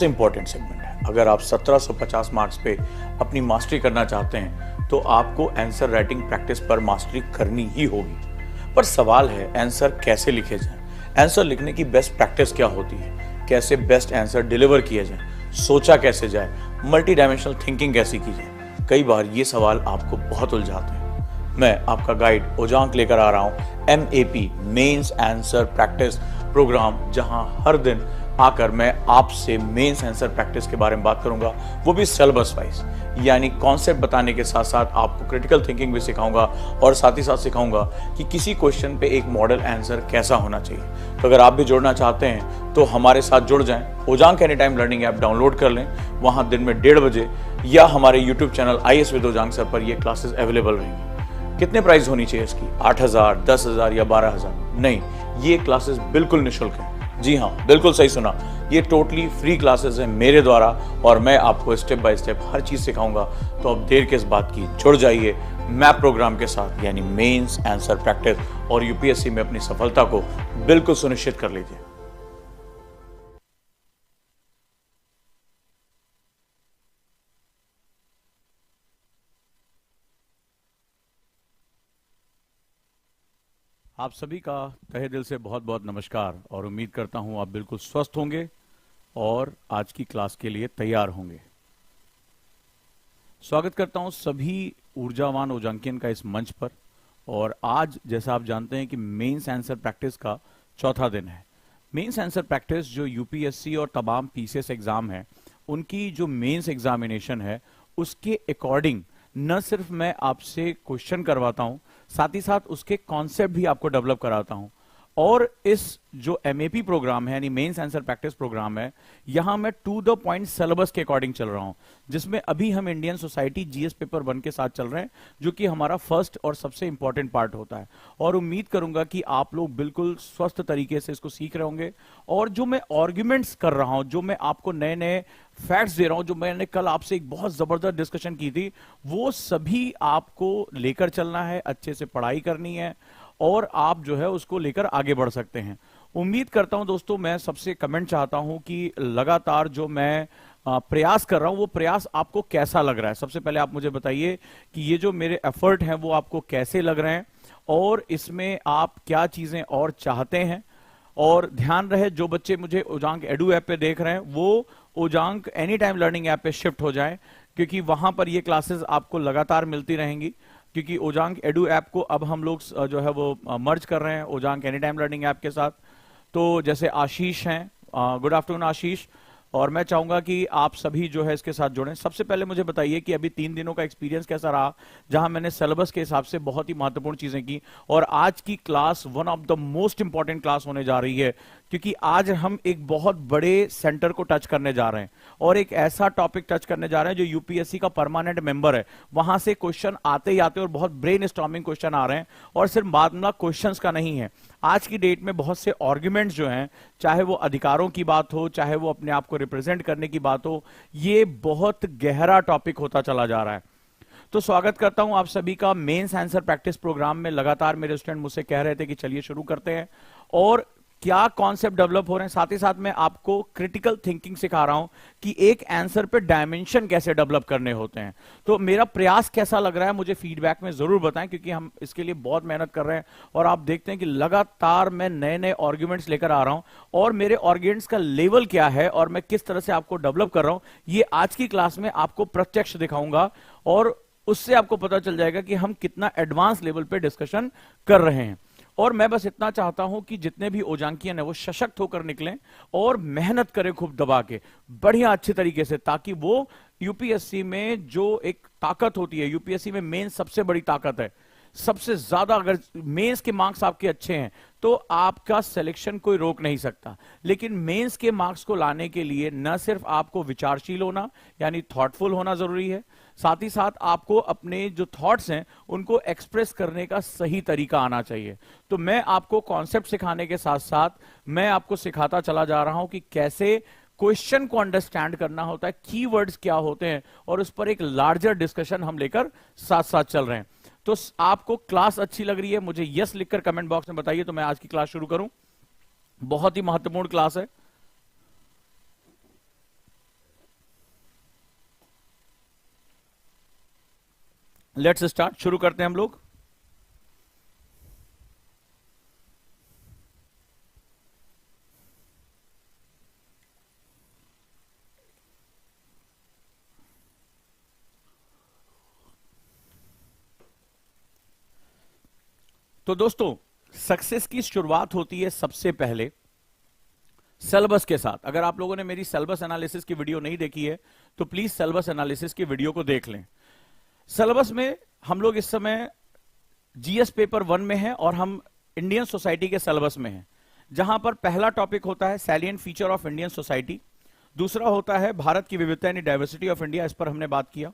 Important segment है। अगर आप 1750 मार्क्स पे अपनी मास्टरी करना चाहते हैं तो आपको आंसर राइटिंग प्रैक्टिस पर मास्टरी करनी ही होगी। पर सवाल है आंसर कैसे लिखे जाए, आंसर लिखने की बेस्ट प्रैक्टिस क्या होती है, कैसे बेस्ट आंसर डिलीवर किया जाए, सोचा कैसे जाए, मल्टी डायमेंशनल थिंकिंग कैसी की जाए। कई बार ये सवाल आपको बहुत उलझाते हैं। मैं आपका गाइड ओजांक लेकर आ रहा हूँ MEP mains answer practice programme, जहां हर दिन आकर मैं आपसे मेंस आंसर प्रैक्टिस के बारे में बात करूंगा, वो भी सिलेबस वाइज, यानी कॉन्सेप्ट बताने के साथ साथ आपको क्रिटिकल थिंकिंग भी सिखाऊंगा और साथ ही साथ सिखाऊंगा कि किसी क्वेश्चन पे एक मॉडल आंसर कैसा होना चाहिए। तो अगर आप भी जुड़ना चाहते हैं तो हमारे साथ जुड़ जाएं। Ojaank any time learning app download कर लें, वहां दिन में 1:30 बजे या हमारे YouTube channel IAS with Ojaank sir पर ये क्लासेस अवेलेबल रहेंगी। कितने प्राइस होनी चाहिए इसकी? 8,000, 10,000 या 12,000? नहीं, ये क्लासेस बिल्कुल निःशुल्क हैं। जी हाँ, बिल्कुल सही सुना, ये टोटली फ्री क्लासेस हैं मेरे द्वारा और मैं आपको स्टेप बाय स्टेप हर चीज सिखाऊंगा। तो अब देर किस बात की, जुड़ जाइए मैप प्रोग्राम के साथ, यानी मेंस आंसर प्रैक्टिस, और UPSC में अपनी सफलता को बिल्कुल सुनिश्चित कर लीजिए। आप सभी का तहे दिल से बहुत बहुत नमस्कार और उम्मीद करता हूं आप बिल्कुल स्वस्थ होंगे और आज की क्लास के लिए तैयार होंगे। स्वागत करता हूं सभी ऊर्जावान ओजांकियन का इस मंच पर। और आज जैसा आप जानते हैं कि मेंस आंसर प्रैक्टिस का चौथा दिन है। मेंस आंसर प्रैक्टिस जो UPSC और तमाम PCS एग्जाम है, उनकी जो मेंस एग्जामिनेशन है उसके अकॉर्डिंग न सिर्फ मैं आपसे क्वेश्चन करवाता हूं, साथ ही साथ उसके कॉन्सेप्ट भी आपको डेवलप कराता हूं। और इस जो MEP प्रोग्राम है यानी मेंस आंसर प्रैक्टिस प्रोग्राम है, यहां मैं टू द पॉइंट सिलेबस के अकॉर्डिंग चल रहा हूं, जिसमें अभी हम इंडियन सोसाइटी GS पेपर 1 के साथ चल रहे हैं, जो कि हमारा फर्स्ट और सबसे इंपॉर्टेंट पार्ट होता है। और उम्मीद करूंगा कि आप लोग बिल्कुल स्वस्थ तरीके से इसको सीख रहे होंगे। और जो मैं आर्ग्यूमेंट्स कर रहा हूं, जो मैं आपको नए नए फैक्ट्स दे रहा हूं, जो मैंने कल आपसे एक बहुत जबरदस्त डिस्कशन की थी, वो सभी आपको लेकर चलना है, अच्छे से पढ़ाई करनी है और आप जो है उसको लेकर आगे बढ़ सकते हैं। उम्मीद करता हूं दोस्तों, मैं सबसे कमेंट चाहता हूं कि लगातार जो मैं प्रयास कर रहा हूं वो प्रयास आपको कैसा लग रहा है। सबसे पहले आप मुझे बताइए कि ये जो मेरे एफर्ट हैं वो आपको कैसे लग रहे हैं और इसमें आप क्या चीजें और चाहते हैं। और ध्यान रहे, जो बच्चे मुझे ओजांक एडू ऐप पे देख रहे हैं वो Ojaank any time learning app पे शिफ्ट हो जाएं, क्योंकि वहां पर ये क्लासेस आपको लगातार मिलती रहेंगी। क्योंकि ओजांक एडू ऐप को अब हम लोग जो है वो मर्ज कर रहे हैं Ojaank any time learning app के साथ। तो जैसे आशीष हैं, गुड आफ्टरनून आशीष, और मैं चाहूंगा कि आप सभी जो है इसके साथ जुड़ें। सबसे पहले मुझे बताइए कि अभी 3 दिनों का एक्सपीरियंस कैसा रहा, जहां मैंने सिलेबस के हिसाब से बहुत ही महत्वपूर्ण चीजें की। और आज की class one of the most important class होने जा रही है, क्योंकि आज हम एक बहुत बड़े सेंटर को टच करने जा रहे हैं और एक ऐसा टॉपिक टच करने जा रहे हैं जो UPSC का परमानेंट मेंबर है। वहां से क्वेश्चन आते ही आते और बहुत ब्रेन स्टॉर्मिंग क्वेश्चन आ रहे हैं। और सिर्फ मामला क्वेश्चंस का नहीं है, आज की डेट में बहुत से आर्ग्यूमेंट्स जो हैं, चाहे वो अधिकारों की बात हो, चाहे वो अपने आप को रिप्रेजेंट करने की बात हो, ये बहुत गहरा टॉपिक होता चला जा रहा है। तो स्वागत करता हूं आप सभी का मेंस आंसर प्रैक्टिस प्रोग्राम में। लगातार मेरे स्टूडेंट मुझसे कह रहे थे कि चलिए शुरू करते हैं और क्या कॉन्सेप्ट डेवलप हो रहे हैं। साथ ही साथ मैं आपको क्रिटिकल थिंकिंग सिखा रहा हूं कि एक आंसर पे डायमेंशन कैसे डेवलप करने होते हैं। तो मेरा प्रयास कैसा लग रहा है मुझे फीडबैक में जरूर बताएं, क्योंकि हम इसके लिए बहुत मेहनत कर रहे हैं। और आप देखते हैं कि लगातार मैं नए नए आर्ग्यूमेंट्स लेकर आ रहा हूं और मेरे आर्ग्यूमेंट्स का लेवल क्या है और मैं किस तरह से आपको डेवलप कर रहा हूं, ये आज की क्लास में आपको प्रत्यक्ष दिखाऊंगा। और उससे आपको पता चल जाएगा कि हम कितना एडवांस लेवल पे डिस्कशन कर रहे हैं। और मैं बस इतना चाहता हूं कि जितने भी ओजांकियन है वो सशक्त होकर निकलें और मेहनत करें खूब दबा के, बढ़िया अच्छे तरीके से, ताकि वो UPSC में जो एक ताकत होती है, UPSC में मेन सबसे बड़ी ताकत है, सबसे ज्यादा अगर मेंस के मार्क्स आपके अच्छे हैं तो आपका सिलेक्शन कोई रोक नहीं सकता। लेकिन मेंस के मार्क्स को लाने के लिए न सिर्फ आपको विचारशील होना यानी थॉटफुल होना जरूरी है, साथ ही साथ आपको अपने जो थॉट्स हैं उनको एक्सप्रेस करने का सही तरीका आना चाहिए। तो मैं आपको कॉन्सेप्ट सिखाने के साथ साथ मैं आपको सिखाता चला जा रहा हूं कि कैसे क्वेश्चन को अंडरस्टैंड करना होता है, कीवर्ड्स क्या होते हैं, और उस पर एक लार्जर डिस्कशन हम लेकर साथ साथ चल रहे हैं। तो आपको क्लास अच्छी लग रही है, मुझे यस लिखकर कमेंट बॉक्स में बताइए तो मैं आज की क्लास शुरू करूं। बहुत ही महत्वपूर्ण क्लास है। लेट्स स्टार्ट, शुरू करते हैं हम लोग। तो दोस्तों, सक्सेस की शुरुआत होती है सबसे पहले सिलेबस के साथ। अगर आप लोगों ने मेरी सिलेबस एनालिसिस की वीडियो नहीं देखी है तो प्लीज सिलेबस एनालिसिस की वीडियो को देख लें। सिलेबस में हम लोग इस समय जीएस पेपर 1 में हैं और हम इंडियन सोसाइटी के सिलेबस में हैं, जहां पर पहला टॉपिक होता है salient feature of Indian society, दूसरा होता है भारत की विविधता यानी डाइवर्सिटी ऑफ इंडिया, इस पर हमने बात किया।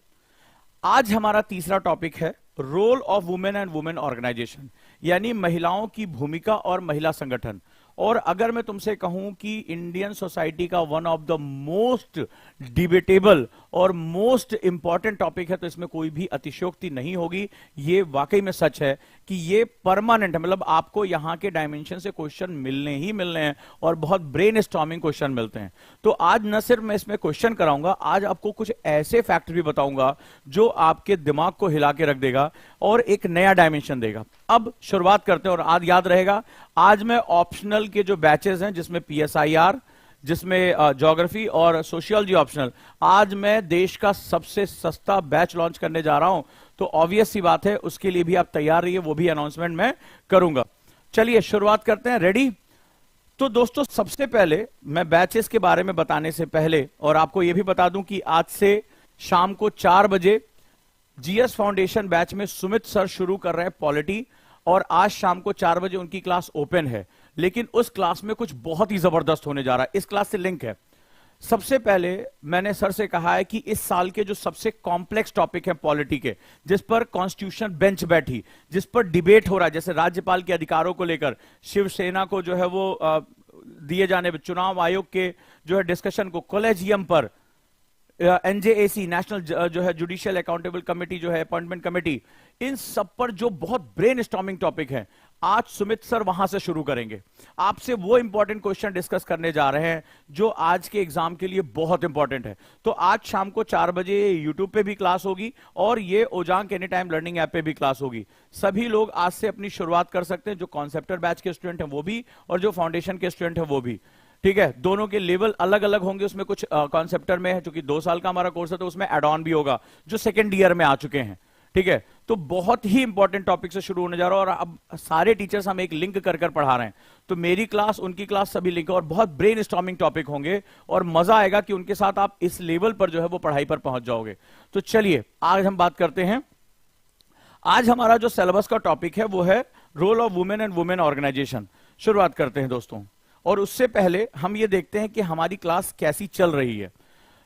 आज हमारा तीसरा टॉपिक है role of women and women organization, यानी महिलाओं की भूमिका और महिला संगठन। और अगर मैं तुमसे कहूं कि इंडियन सोसाइटी का one of the most debatable और मोस्ट इंपॉर्टेंट टॉपिक है, तो इसमें कोई भी अतिशयोक्ति नहीं होगी। ये वाकई में सच है कि ये परमानेंट है, मतलब आपको यहां के डायमेंशन से क्वेश्चन मिलने ही मिलने हैं और बहुत ब्रेन स्टॉर्मिंग क्वेश्चन मिलते हैं। तो आज न सिर्फ मैं इसमें क्वेश्चन कराऊंगा, आज आपको कुछ ऐसे फैक्ट भी बताऊंगा जो आपके दिमाग को हिला के रख देगा और एक नया डायमेंशन देगा। अब शुरुआत करते हैं, और आज याद रहेगा, आज मैं ऑप्शनल के जो बैचेस हैं जिसमें पीएसआईआर, जिसमें ज्योग्राफी और सोशियोलॉजी ऑप्शनल, आज मैं देश का सबसे सस्ता बैच लॉन्च करने जा रहा हूं। तो ऑब्वियस सी बात है, उसके लिए भी आप तैयार रहिए, वो भी अनाउंसमेंट मैं करूंगा। चलिए शुरुआत करते हैं, रेडी? तो दोस्तों, सबसे पहले मैं बैचेस के बारे में बताने से पहले और आपको यह भी बता दूं कि आज से शाम को 4 बजे जीएस फाउंडेशन बैच में सुमित सर शुरू कर रहे हैं पॉलिटी, और आज शाम को 4 बजे उनकी क्लास ओपन है। लेकिन उस क्लास में कुछ बहुत ही जबरदस्त होने जा रहा है, इस क्लास से लिंक है। सबसे पहले मैंने सर से कहा है कि इस साल के जो सबसे कॉम्प्लेक्स टॉपिक है पॉलिटी के, जिस पर कॉन्स्टिट्यूशन बेंच बैठी, जिस पर डिबेट हो रहा है, जैसे राज्यपाल के अधिकारों को लेकर शिवसेना को जो है वो दिए जाने, चुनाव आयोग के जो है डिस्कशन को, कॉलेजियम पर, एनजेएसी नेशनल जो है जुडिशियल अकाउंटेबल कमेटी जो है अपॉइंटमेंट कमेटी, इन सब पर जो बहुत ब्रेन स्टॉर्मिंग टॉपिक है, आज सुमित सर वहां से शुरू करेंगे। आपसे वो इंपॉर्टेंट क्वेश्चन डिस्कस करने जा रहे हैं जो आज के एग्जाम के लिए बहुत इंपॉर्टेंट है। तो आज शाम को 4 बजे यूट्यूब पे भी क्लास होगी और ये ओजांग एनी टाइम लर्निंग ऐप पे भी क्लास होगी। सभी लोग आज से अपनी शुरुआत कर सकते हैं, जो कॉन्सेप्टर बैच के स्टूडेंट हैं वो भी और जो फाउंडेशन के स्टूडेंट हैं वो भी। ठीक है, दोनों के लेवल अलग अलग होंगे। उसमें कुछ कॉन्सेप्टर में है, चूंकि 2 साल का हमारा कोर्स है, तो उसमें एड ऑन भी होगा जो सेकेंड ईयर में आ चुके हैं। ठीक है, तो बहुत ही इंपॉर्टेंट टॉपिक से शुरू होने जा रहा है, और अब सारे टीचर्स हम एक लिंक कर कर पढ़ा रहे हैं। तो मेरी क्लास, उनकी क्लास, सभी लिंक, और बहुत ब्रेन स्टॉर्मिंग टॉपिक होंगे और मजा आएगा कि उनके साथ आप इस लेवल पर जो है वो पढ़ाई पर पहुंच जाओगे। तो चलिए आज हम बात करते हैं। आज हमारा जो सिलेबस का टॉपिक है वो है role of women and women organisation. शुरुआत करते हैं दोस्तों, और उससे पहले हम ये देखते हैं कि हमारी क्लास कैसी चल रही है।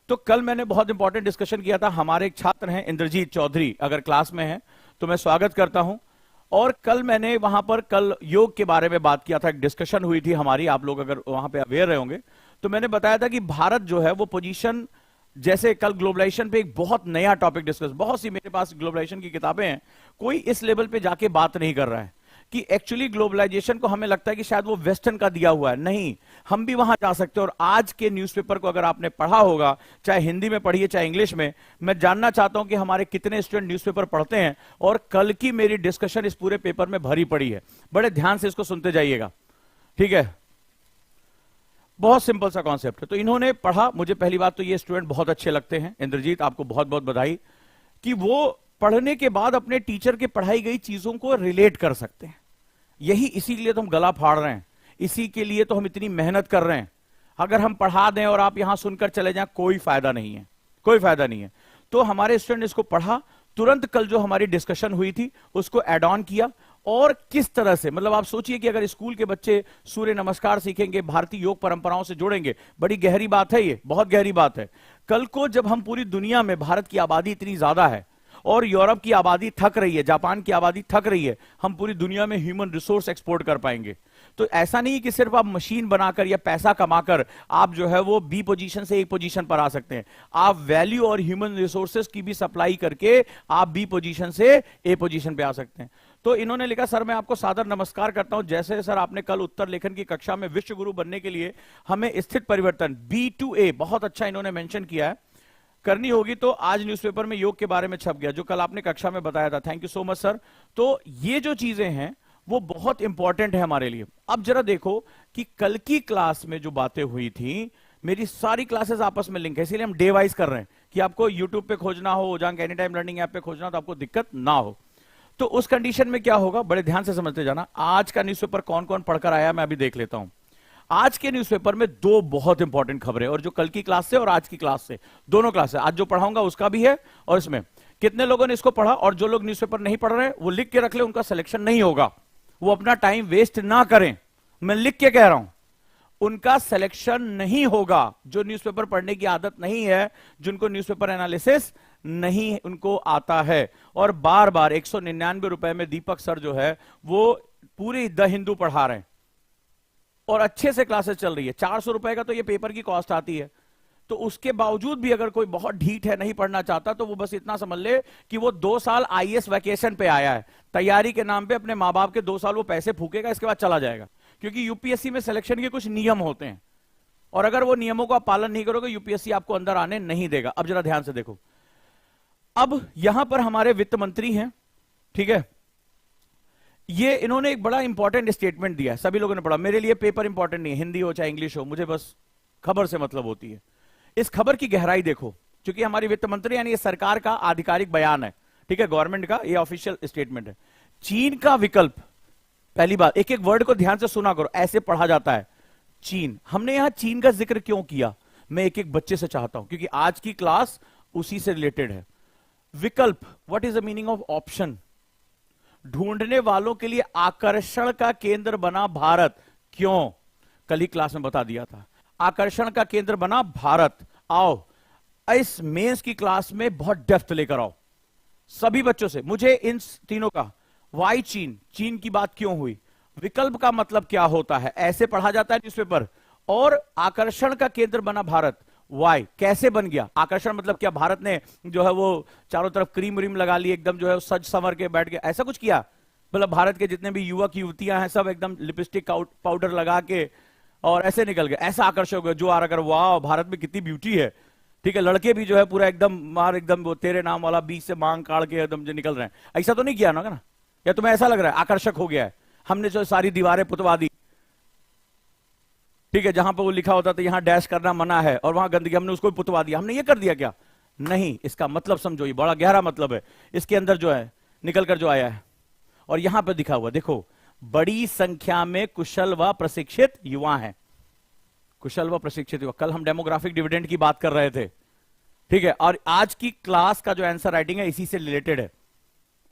तो कल मैंने बहुत इंपॉर्टेंट डिस्कशन किया था, हमारे एक छात्र हैं इंद्रजीत चौधरी, अगर क्लास में हैं तो मैं स्वागत करता हूं। और कल मैंने वहां पर कल योग के बारे में बात किया था, एक डिस्कशन हुई थी हमारी, आप लोग अगर वहां पे अवेयर रहे होंगे तो मैंने बताया था कि भारत जो है वो पोजीशन, जैसे कल ग्लोबलाइजेशन पे एक बहुत नया टॉपिक डिस्कस, बहुत सी मेरे पास ग्लोबलाइजेशन की किताबें हैं, कोई इस लेवल पे जाके बात नहीं कर रहा है कि एक्चुअली ग्लोबलाइजेशन को हमें लगता है कि शायद वो वेस्टर्न का दिया हुआ है। नहीं, हम भी वहां जा सकते हैं। और आज के न्यूज़पेपर को अगर आपने पढ़ा होगा, चाहे हिंदी में पढ़िए चाहे इंग्लिश में, मैं जानना चाहता हूं कि हमारे कितने स्टूडेंट न्यूज़पेपर पढ़ते हैं, और कल की मेरी डिस्कशन इस पूरे पेपर में भरी पड़ी है। बड़े ध्यान से इसको सुनते जाइएगा, ठीक है? बहुत सिंपल सा कॉन्सेप्ट है। तो इन्होंने पढ़ा, मुझे पहली बात तो ये स्टूडेंट बहुत अच्छे लगते हैं। इंद्रजीत, आपको बहुत बहुत बधाई कि वो पढ़ने के बाद अपने टीचर के पढ़ाई गई चीजों को रिलेट कर सकते हैं। यही इसी के लिए तो हम गला फाड़ रहे हैं, इसी के लिए तो हम इतनी मेहनत कर रहे हैं। अगर हम पढ़ा दें और आप यहां सुनकर चले जाएं, कोई फायदा नहीं है, कोई फायदा नहीं है। तो हमारे स्टूडेंट इसको पढ़ा, तुरंत कल जो हमारी डिस्कशन हुई थी उसको एड ऑन किया, और किस तरह से, मतलब आप सोचिए कि अगर स्कूल के बच्चे सूर्य नमस्कार सीखेंगे, भारतीय योग परंपराओं से जुड़ेंगे, बड़ी गहरी बात है ये, बहुत गहरी बात है। कल को जब हम पूरी दुनिया में, भारत की आबादी इतनी ज्यादा है और यूरोप की आबादी थक रही है, जापान की आबादी थक रही है, हम पूरी दुनिया में ह्यूमन रिसोर्स एक्सपोर्ट कर पाएंगे। तो ऐसा नहीं कि सिर्फ आप मशीन बनाकर या पैसा कमाकर आप जो है वो बी पोजीशन से ए पोजीशन पर आ सकते हैं। आप वैल्यू और ह्यूमन रिसोर्सेज की भी सप्लाई करके आप बी पोजीशन से ए पोजीशन पे आ सकते हैं। तो इन्होंने लिखा, सर मैं आपको सादर नमस्कार करता हूं। जैसे सर आपने कल उत्तर लेखन की कक्षा में विश्व गुरु बनने के लिए हमें स्थित परिवर्तन B to A, बहुत अच्छा इन्होंने मेंशन किया है। करनी होगी तो आज न्यूज़पेपर में योग के बारे में छप गया, जो कल आपने कक्षा में बताया था। Thank you so much sir. तो ये जो चीजें हैं वो बहुत इंपॉर्टेंट है हमारे लिए। अब जरा देखो कि कल की क्लास में जो बातें हुई थी, मेरी सारी क्लासेस आपस में लिंक है, इसीलिए हम डे वाइज कर रहे हैं कि आपको यूट्यूब पे खोजना हो, Ojaank any time learning app पे खोजना हो तो आपको दिक्कत ना हो। तो उस कंडीशन में क्या होगा, बड़े ध्यान से समझते जाना। आज का न्यूज़पेपर कौन कौन पढ़कर आया मैं अभी देख लेता हूं। आज के न्यूज़पेपर में दो बहुत इंपॉर्टेंट खबरें, और जो कल की क्लास से और आज की क्लास से, दोनों क्लास से आज जो पढ़ाऊंगा उसका भी है, और इसमें कितने लोगों ने इसको पढ़ा, और जो लोग न्यूज़पेपर नहीं पढ़ रहे वो लिख के रख ले, उनका सिलेक्शन नहीं होगा। वो अपना टाइम वेस्ट ना करें, मैं लिख के कह रहा हूं, उनका सिलेक्शन नहीं होगा। जो न्यूज़पेपर पढ़ने की आदत नहीं है, जिनको न्यूज़पेपर एनालिसिस नहीं उनको आता है, और बार बार 199 रुपए में दीपक सर जो है वो पूरी द हिंदू पढ़ा रहे हैं और अच्छे से क्लासेस चल रही है। 400 रुपए का तो ये पेपर की कॉस्ट आती है। तो उसके बावजूद भी अगर कोई बहुत ढीठ है, नहीं पढ़ना चाहता, तो वो बस इतना समझ ले कि वो 2 साल आईएएस वैकेशन पे आया है, तैयारी के नाम पे अपने माँ बाप के 2 साल वो पैसे फूकेगा, इसके बाद चला जाएगा। क्योंकि यूपीएससी में सिलेक्शन के कुछ नियम होते हैं, और अगर वो नियमों का पालन नहीं करोगे यूपीएससी आपको अंदर आने नहीं देगा। अब जरा ध्यान से देखो, अब यहां पर हमारे वित्त मंत्री हैं, ठीक है, ये इन्होंने एक बड़ा इंपॉर्टेंट स्टेटमेंट दिया है, सभी लोगों ने पढ़ा। मेरे लिए पेपर इंपॉर्टेंट नहीं है, हिंदी हो चाहे इंग्लिश हो, मुझे बस खबर से मतलब होती है। इस खबर की गहराई देखो, क्योंकि हमारी वित्त मंत्री यानी ये सरकार का आधिकारिक बयान है, ठीक है, गवर्नमेंट का ये ऑफिशियल स्टेटमेंट है। चीन का विकल्प, पहली बात, एक एक वर्ड को ध्यान से सुना करो, ऐसे पढ़ा जाता है चीन। हमने यहां चीन का जिक्र क्यों किया, मैं एक एक बच्चे से चाहता हूं, क्योंकि आज की क्लास उसी से रिलेटेड है। विकल्प, what is the meaning of option? ढूंढने वालों के लिए आकर्षण का केंद्र बना भारत। क्यों? कल ही क्लास में बता दिया था, आकर्षण का केंद्र बना भारत। आओ इस मेंस की क्लास में बहुत डेप्थ लेकर आओ सभी बच्चों से। मुझे इन तीनों का, वाई चीन, चीन की बात क्यों हुई, विकल्प का मतलब क्या होता है, ऐसे पढ़ा जाता है न्यूज़पेपर, और आकर्षण का केंद्र बना भारत, वाई, कैसे बन गया आकर्षण, मतलब क्या भारत ने जो है वो चारों तरफ क्रीम व्रीम लगा ली, एकदम जो है सज संवर के बैठ गया, ऐसा कुछ किया? मतलब भारत के जितने भी युवक युवतियां हैं सब एकदम लिपस्टिक पाउडर लगा के और ऐसे निकल गए, ऐसा आकर्षण हो गया जो आ रहा, अगर वाह भारत में कितनी ब्यूटी है, ठीक है, लड़के भी जो है पूरा एकदम मार, एकदम वो तेरे नाम वाला बीच से मांग काट के एकदम जो निकल रहे हैं, ऐसा तो नहीं किया ना? या तुम्हें ऐसा लग रहा है आकर्षक हो गया है? हमने जो सारी दीवारें पुतवा दी, ठीक है, जहां पर वो लिखा होता था यहां डैश करना मना है, और वहां गंदगी, हमने उसको पुतवा दिया, हमने ये कर दिया क्या? नहीं, इसका मतलब समझो, ये बड़ा गहरा मतलब है इसके अंदर जो है निकल कर जो आया है। और यहां पर दिखा हुआ देखो, बड़ी संख्या में कुशल व प्रशिक्षित युवा हैं। कुशल व प्रशिक्षित युवा, कल हम डेमोग्राफिक डिविडेंड की बात कर रहे थे, ठीक है, और आज की क्लास का जो आंसर राइटिंग है इसी से रिलेटेड है।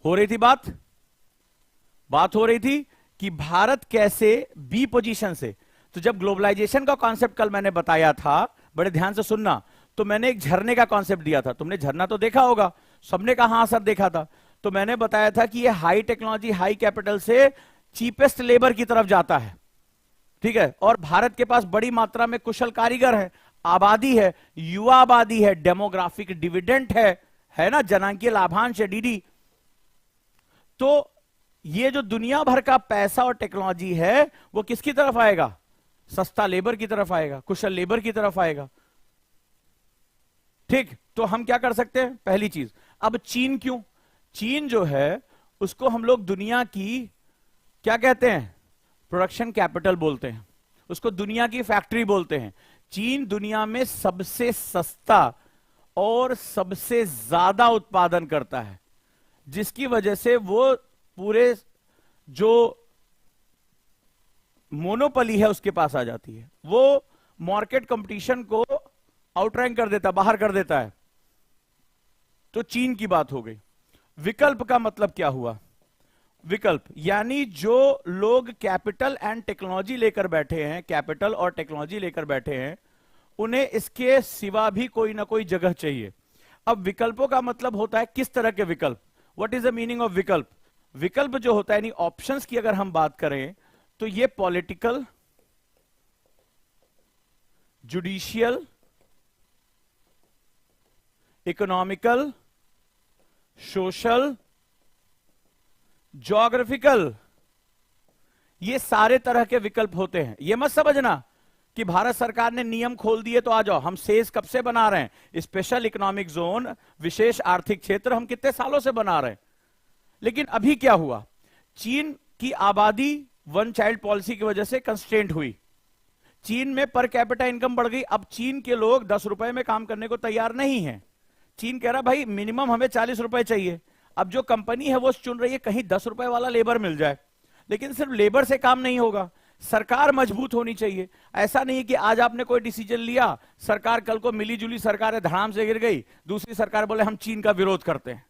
हो रही थी बात हो रही थी कि भारत कैसे बी पोजीशन से, तो जब ग्लोबलाइजेशन का कॉन्सेप्ट कल मैंने बताया था, बड़े ध्यान से सुनना, तो मैंने एक झरने का कॉन्सेप्ट दिया था, तुमने झरना तो देखा होगा, सबने कहा हाँ सर देखा था। तो मैंने बताया था कि ये हाई टेक्नोलॉजी हाई कैपिटल से चीपेस्ट लेबर की तरफ जाता है, ठीक है, और भारत के पास बड़ी मात्रा में कुशल कारीगर है, आबादी है, युवा आबादी है, डेमोग्राफिक डिविडेंड है ना, जनांकीय लाभांश है, डीडी। तो ये जो दुनिया भर का पैसा और टेक्नोलॉजी है वो किसकी तरफ आएगा? सस्ता लेबर की तरफ आएगा, कुशल लेबर की तरफ आएगा, ठीक। तो हम क्या कर सकते हैं? पहली चीज, अब चीन क्यों? चीन जो है उसको हम लोग दुनिया की क्या कहते हैं? प्रोडक्शन कैपिटल बोलते हैं, उसको दुनिया की फैक्ट्री बोलते हैं। चीन दुनिया में सबसे सस्ता और सबसे ज्यादा उत्पादन करता है, जिसकी वजह से वो पूरे जो मोनोपोली है उसके पास आ जाती है, वो मार्केट कंपटीशन को आउटरैंक कर देता, बाहर कर देता है। तो चीन की बात हो गई। विकल्प का मतलब क्या हुआ? विकल्प यानी जो लोग कैपिटल एंड टेक्नोलॉजी लेकर बैठे हैं, कैपिटल और टेक्नोलॉजी लेकर बैठे हैं, उन्हें इसके सिवा भी कोई ना कोई जगह चाहिए। अब विकल्पों का मतलब होता है किस तरह के विकल्प? What is the meaning of विकल्प? विकल्प जो होता है यानी ऑप्शंस की अगर हम बात करें तो ये political, judicial, economical, social, geographical, ये सारे तरह के विकल्प होते हैं। ये मत समझना कि भारत सरकार ने नियम खोल दिए तो आ जाओ। हम सेस कब से बना रहे हैं, स्पेशल इकोनॉमिक जोन, विशेष आर्थिक क्षेत्र, हम कितने सालों से बना रहे हैं। लेकिन अभी क्या हुआ, चीन की आबादी वन चाइल्ड पॉलिसी की वजह से कंस्ट्रेंट हुई, चीन में पर कैपिटा इनकम बढ़ गई। अब चीन के लोग 10 रुपए में काम करने को तैयार नहीं है। चीन कह रहा भाई मिनिमम हमें 40 रुपए चाहिए। अब जो कंपनी है वो चुन रही है कहीं 10 रुपए वाला लेबर मिल जाए। लेकिन सिर्फ लेबर से काम नहीं होगा, सरकार मजबूत होनी चाहिए। ऐसा नहीं कि आज आपने कोई डिसीजन लिया, सरकार कल को मिली जुली सरकार है, धड़ाम से गिर गई, दूसरी सरकार बोले हम चीन का विरोध करते हैं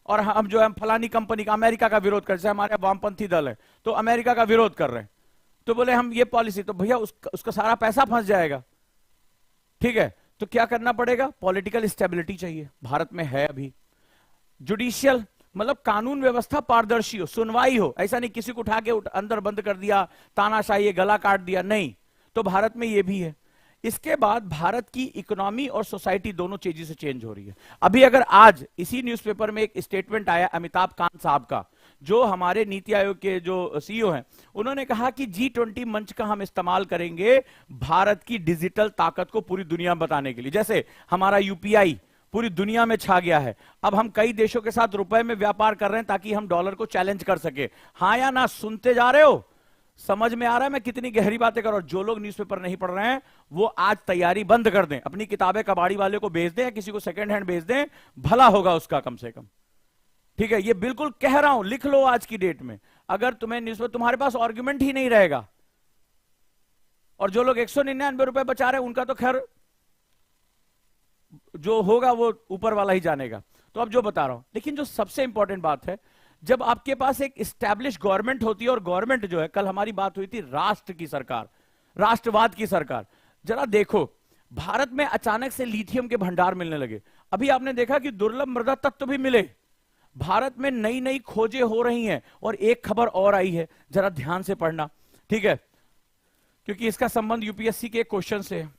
और हम जो है फलानी कंपनी का, अमेरिका का विरोध करते हैं, हमारे वामपंथी दल है तो अमेरिका का विरोध कर रहे हैं, तो बोले हम ये पॉलिसी, तो भैया उसका सारा पैसा फंस जाएगा। ठीक है, तो क्या करना पड़ेगा, पॉलिटिकल स्टेबिलिटी चाहिए, भारत में है अभी। जुडिशियल मतलब कानून व्यवस्था पारदर्शी हो, सुनवाई हो, ऐसा नहीं किसी को उठा के अंदर बंद कर दिया, तानाशाही, गला काट दिया, नहीं। तो भारत में ये भी है। इसके बाद भारत की इकोनॉमी और सोसाइटी दोनों तेजी से चेंज हो रही है। अभी अगर आज इसी न्यूज़पेपर में एक स्टेटमेंट आया अमिताभ कांत साहब का, जो हमारे नीति आयोग के जो सीईओ हैं, उन्होंने कहा कि G20 मंच का हम इस्तेमाल करेंगे भारत की डिजिटल ताकत को पूरी दुनिया में बताने के लिए। जैसे हमारा यूपीआई पूरी दुनिया में छा गया है, अब हम कई देशों के साथ रुपए में व्यापार कर रहे हैं ताकि हम डॉलर को चैलेंज कर सके। हाँ या ना, सुनते जा रहे हो, समझ में आ रहा है मैं कितनी गहरी बातें कर रहा हूं। जो लोग न्यूज़पेपर नहीं पढ़ रहे हैं वो आज तैयारी बंद कर दें, अपनी किताबें कबाड़ी वाले को बेच दें या किसी को सेकंड हैंड बेच दें, भला होगा उसका कम से कम। ठीक है, ये बिल्कुल कह रहा हूं, लिख लो आज की डेट में। अगर तुम्हें न्यूज़पेपर, तुम्हारे पास आर्गुमेंट ही नहीं रहेगा। और जो लोग 199 रुपए बचा रहे हैं उनका तो खैर जो होगा वो ऊपर वाला ही जानेगा। तो अब जो बता रहा हूं, लेकिन जो सबसे इंपॉर्टेंट बात है, जब आपके पास एक स्टैब्लिश गवर्नमेंट होती है, और गवर्नमेंट जो है, कल हमारी बात हुई थी राष्ट्र की सरकार, राष्ट्रवाद की सरकार। जरा देखो, भारत में अचानक से लिथियम के भंडार मिलने लगे। अभी आपने देखा कि दुर्लभ मृदा तत्व भी मिले। भारत में नई नई खोजें हो रही हैं। और एक खबर और आई है, जरा ध्यान से पढ़ना, ठीक है, क्योंकि इसका संबंध यूपीएससी के क्वेश्चन से है।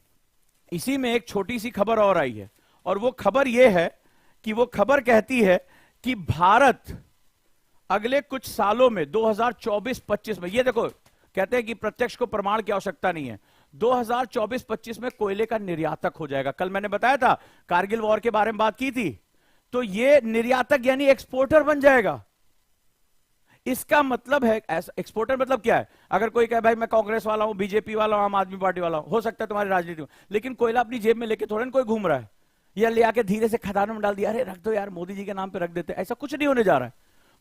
इसी में एक छोटी सी खबर और आई है, और वो खबर ये है कि वो खबर कहती है कि भारत अगले कुछ सालों में 2024-25 में, ये देखो कहते हैं कि प्रत्यक्ष को प्रमाण की आवश्यकता नहीं है, 2024-25 में कोयले का निर्यातक हो जाएगा। कल मैंने बताया था, कारगिल वॉर के बारे में बात की थी, तो ये निर्यातक यानी एक्सपोर्टर बन जाएगा। इसका मतलब है, एक्सपोर्टर मतलब क्या है, अगर कोई कहे भाई मैं कांग्रेस वाला हूं, बीजेपी वाला हूं, आम आदमी पार्टी वाला हूं, हो सकता है तुम्हारी राजनीति में, लेकिन कोयला अपनी जेब में लेके थोड़ा कोई घूम रहा है, या ले आके धीरे से खदानों में डाल दिया, अरे रख दो यार मोदी जी के नाम पे रख देते, ऐसा कुछ नहीं होने जा रहा है।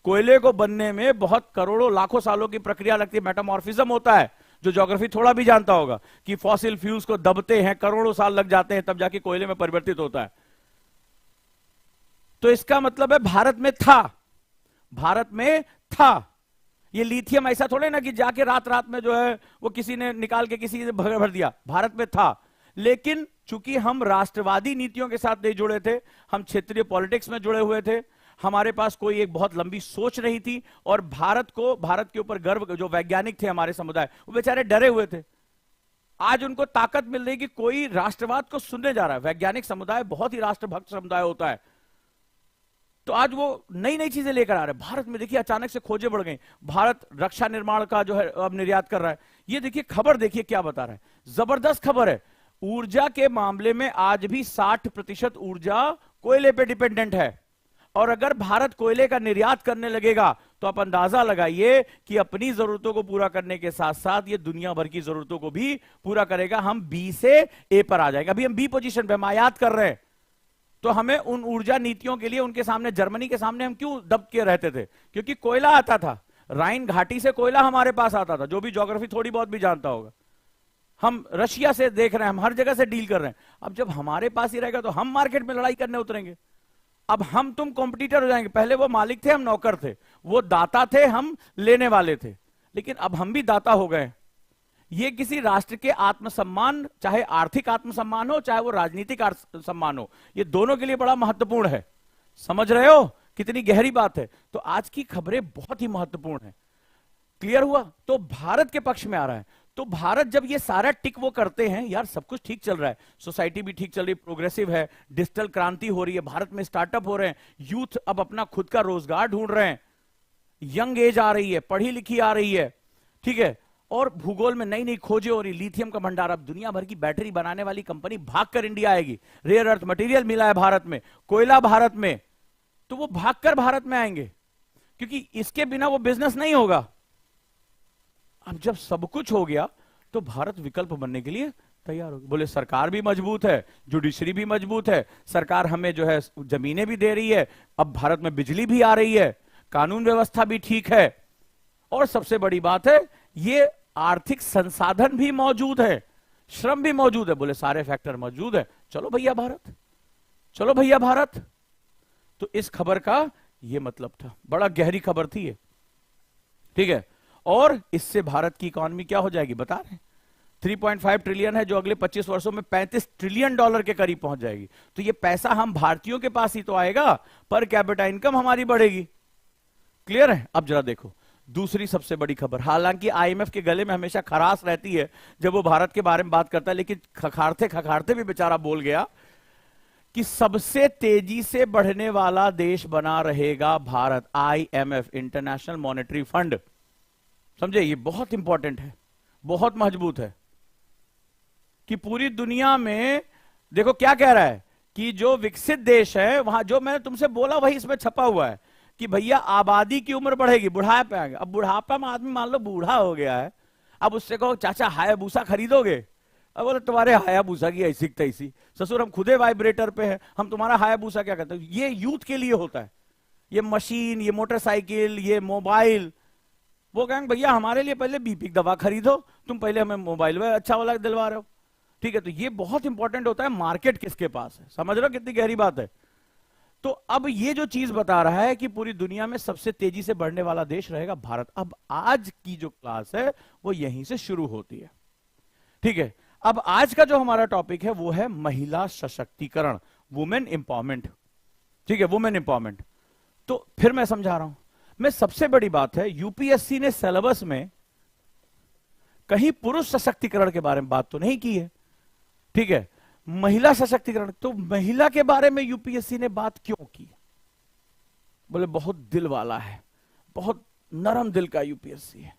कोयले को बनने में बहुत करोड़ों लाखों सालों की प्रक्रिया लगती है, मेटामॉर्फिज्म होता है, जो ज्योग्राफी थोड़ा भी जानता होगा कि फॉसिल फ्यूल्स को दबते हैं, करोड़ों साल लग जाते हैं, तब जाके कोयले में परिवर्तित होता है। तो इसका मतलब है भारत में था, भारत में था। ये लिथियम ऐसा थोड़े ना कि जाके रात रात में जो है वो किसी ने निकाल के किसी ने भर दिया, भारत में था। लेकिन चूंकि हम राष्ट्रवादी नीतियों के साथ नहीं जुड़े थे, हम क्षेत्रीय पॉलिटिक्स में जुड़े हुए थे, हमारे पास कोई एक बहुत लंबी सोच नहीं थी, और भारत के ऊपर गर्व, जो वैज्ञानिक थे हमारे समुदाय, वो बेचारे डरे हुए थे। आज उनको ताकत मिल रही कि कोई राष्ट्रवाद को सुनने जा रहा है। वैज्ञानिक समुदाय बहुत ही राष्ट्रभक्त समुदाय होता है, तो आज वो नई नई चीजें लेकर आ रहे हैं। भारत में देखिए अचानक से खोजें बढ़ गई, भारत रक्षा निर्माण का जो है अब निर्यात कर रहा है। ये देखिए खबर, देखिए क्या बता रहा है, जबरदस्त खबर है। ऊर्जा के मामले में आज भी 60% ऊर्जा कोयले पे डिपेंडेंट है, और अगर भारत कोयले का निर्यात करने लगेगा तो आप अंदाजा लगाइए कि अपनी जरूरतों को पूरा करने के साथ साथ ये दुनिया भर की जरूरतों को भी पूरा करेगा। हम बी से ए पर आ जाएगा। अभी हम बी पोजीशन पे हम आयात कर रहे हैं, तो हमें उन ऊर्जा नीतियों के लिए उनके सामने, जर्मनी के सामने हम क्यों दब के रहते थे, क्योंकि कोयला आता था, राइन घाटी से कोयला हमारे पास आता था। जो भी ज्योग्राफी थोड़ी बहुत भी जानता होगा, हम रशिया से देख रहे हैं, हम हर जगह से डील कर रहे हैं। अब जब हमारे पास ही रहेगा तो हम मार्केट में लड़ाई करने उतरेंगे। अब हम तुम कॉम्पिटिटर हो जाएंगे। पहले वो मालिक थे, हम नौकर थे, वो दाता थे, हम लेने वाले थे, लेकिन अब हम भी दाता हो गए। ये किसी राष्ट्र के आत्मसम्मान, चाहे आर्थिक आत्मसम्मान हो, चाहे वो राजनीतिक सम्मान हो, ये दोनों के लिए बड़ा महत्वपूर्ण है। समझ रहे हो कितनी गहरी बात है। तो आज की खबरें बहुत ही महत्वपूर्ण है। क्लियर हुआ? तो भारत के पक्ष में आ रहा है। तो भारत जब ये सारा टिक वो करते हैं, यार सब कुछ ठीक चल रहा है, सोसाइटी भी ठीक चल रही है, प्रोग्रेसिव है, डिजिटल क्रांति हो रही है, भारत में स्टार्टअप हो रहे हैं, यूथ अब अपना खुद का रोजगार ढूंढ रहे हैं, यंग एज आ रही है, पढ़ी लिखी आ रही है, ठीक है, और भूगोल में नई नई खोजें हो रही, लिथियम का भंडार, अब दुनिया भर की बैटरी बनाने वाली कंपनी भागकर इंडिया आएगी। रेयर अर्थ मटेरियल मिला है भारत में, कोयला भारत में, तो वो भागकर भारत में आएंगे, क्योंकि इसके बिना वो बिजनेस नहीं होगा। अब जब सब कुछ हो गया तो भारत विकल्प बनने के लिए तैयार हो गया। बोले सरकार भी मजबूत है, जुडिशरी भी मजबूत है, सरकार हमें जो है जमीनें भी दे रही है, अब भारत में बिजली भी आ रही है, कानून व्यवस्था भी ठीक है, और सबसे बड़ी बात है ये आर्थिक संसाधन भी मौजूद है, श्रम भी मौजूद है। बोले सारे फैक्टर मौजूद है, चलो भैया भारत, चलो भैया भारत। तो इस खबर का ये मतलब था, बड़ा गहरी खबर थी ये, ठीक है। और इससे भारत की इकोनॉमी क्या हो जाएगी बता रहे हैं, 3.5 ट्रिलियन है, जो अगले 25 वर्षों में 35 ट्रिलियन डॉलर के करीब पहुंच जाएगी। तो ये पैसा हम भारतीयों के पास ही तो आएगा, पर कैपिटा इनकम हमारी बढ़ेगी। क्लियर है? अब जरा देखो दूसरी सबसे बड़ी खबर, हालांकि आईएमएफ के गले में हमेशा खराश रहती है जब वो भारत के बारे में बात करता है, लेकिन खखारते खखारते भी बेचारा बोल गया कि सबसे तेजी से बढ़ने वाला देश बना रहेगा Bharat. IMF, international monetary fund, समझे, ये बहुत इंपॉर्टेंट है, बहुत मजबूत है, कि पूरी दुनिया में देखो क्या कह रहा है कि जो विकसित देश है वहां, जो मैंने तुमसे बोला वही इसमें छपा हुआ है कि भैया आबादी की उम्र बढ़ेगी, बुढ़ापे पे आएंगे। अब बुढ़ापा में आदमी मान लो बूढ़ा हो गया है, अब उससे कहो चाचा हायाबूसा खरीदोगे, अब बोले तुम्हारे हायाबूसा की ऐसी तैसी, ससुर हम खुदे वाइब्रेटर पे है, हम तुम्हारा हायाबूसा क्या कहते हैं। ये यूथ के लिए होता है, ये मशीन, ये मोटरसाइकिल, ये मोबाइल, वो कहेंगे भैया हमारे लिए पहले बीपी की दवा खरीदो, तुम पहले हमें मोबाइल में अच्छा वाला दिलवा रहे हो, ठीक है। तो ये बहुत इंपॉर्टेंट होता है, मार्केट किसके पास है, समझ रहे हो कितनी गहरी बात है। तो अब ये जो चीज बता रहा है कि पूरी दुनिया में सबसे तेजी से बढ़ने वाला देश रहेगा भारत। अब आज की जो क्लास है वो यहीं से शुरू होती है, ठीक है। अब आज का जो हमारा टॉपिक है वो है महिला सशक्तिकरण, वुमेन एम्पावरमेंट, ठीक है, वुमेन एम्पावरमेंट। तो फिर मैं समझा रहा हूं, मैं सबसे बड़ी बात है यूपीएससी ने सिलेबस में कहीं पुरुष सशक्तिकरण के बारे में बात तो नहीं की है, ठीक है, महिला सशक्तिकरण। तो महिला के बारे में यूपीएससी ने बात क्यों की? बोले बहुत दिल वाला है, बहुत नरम दिल का यूपीएससी है,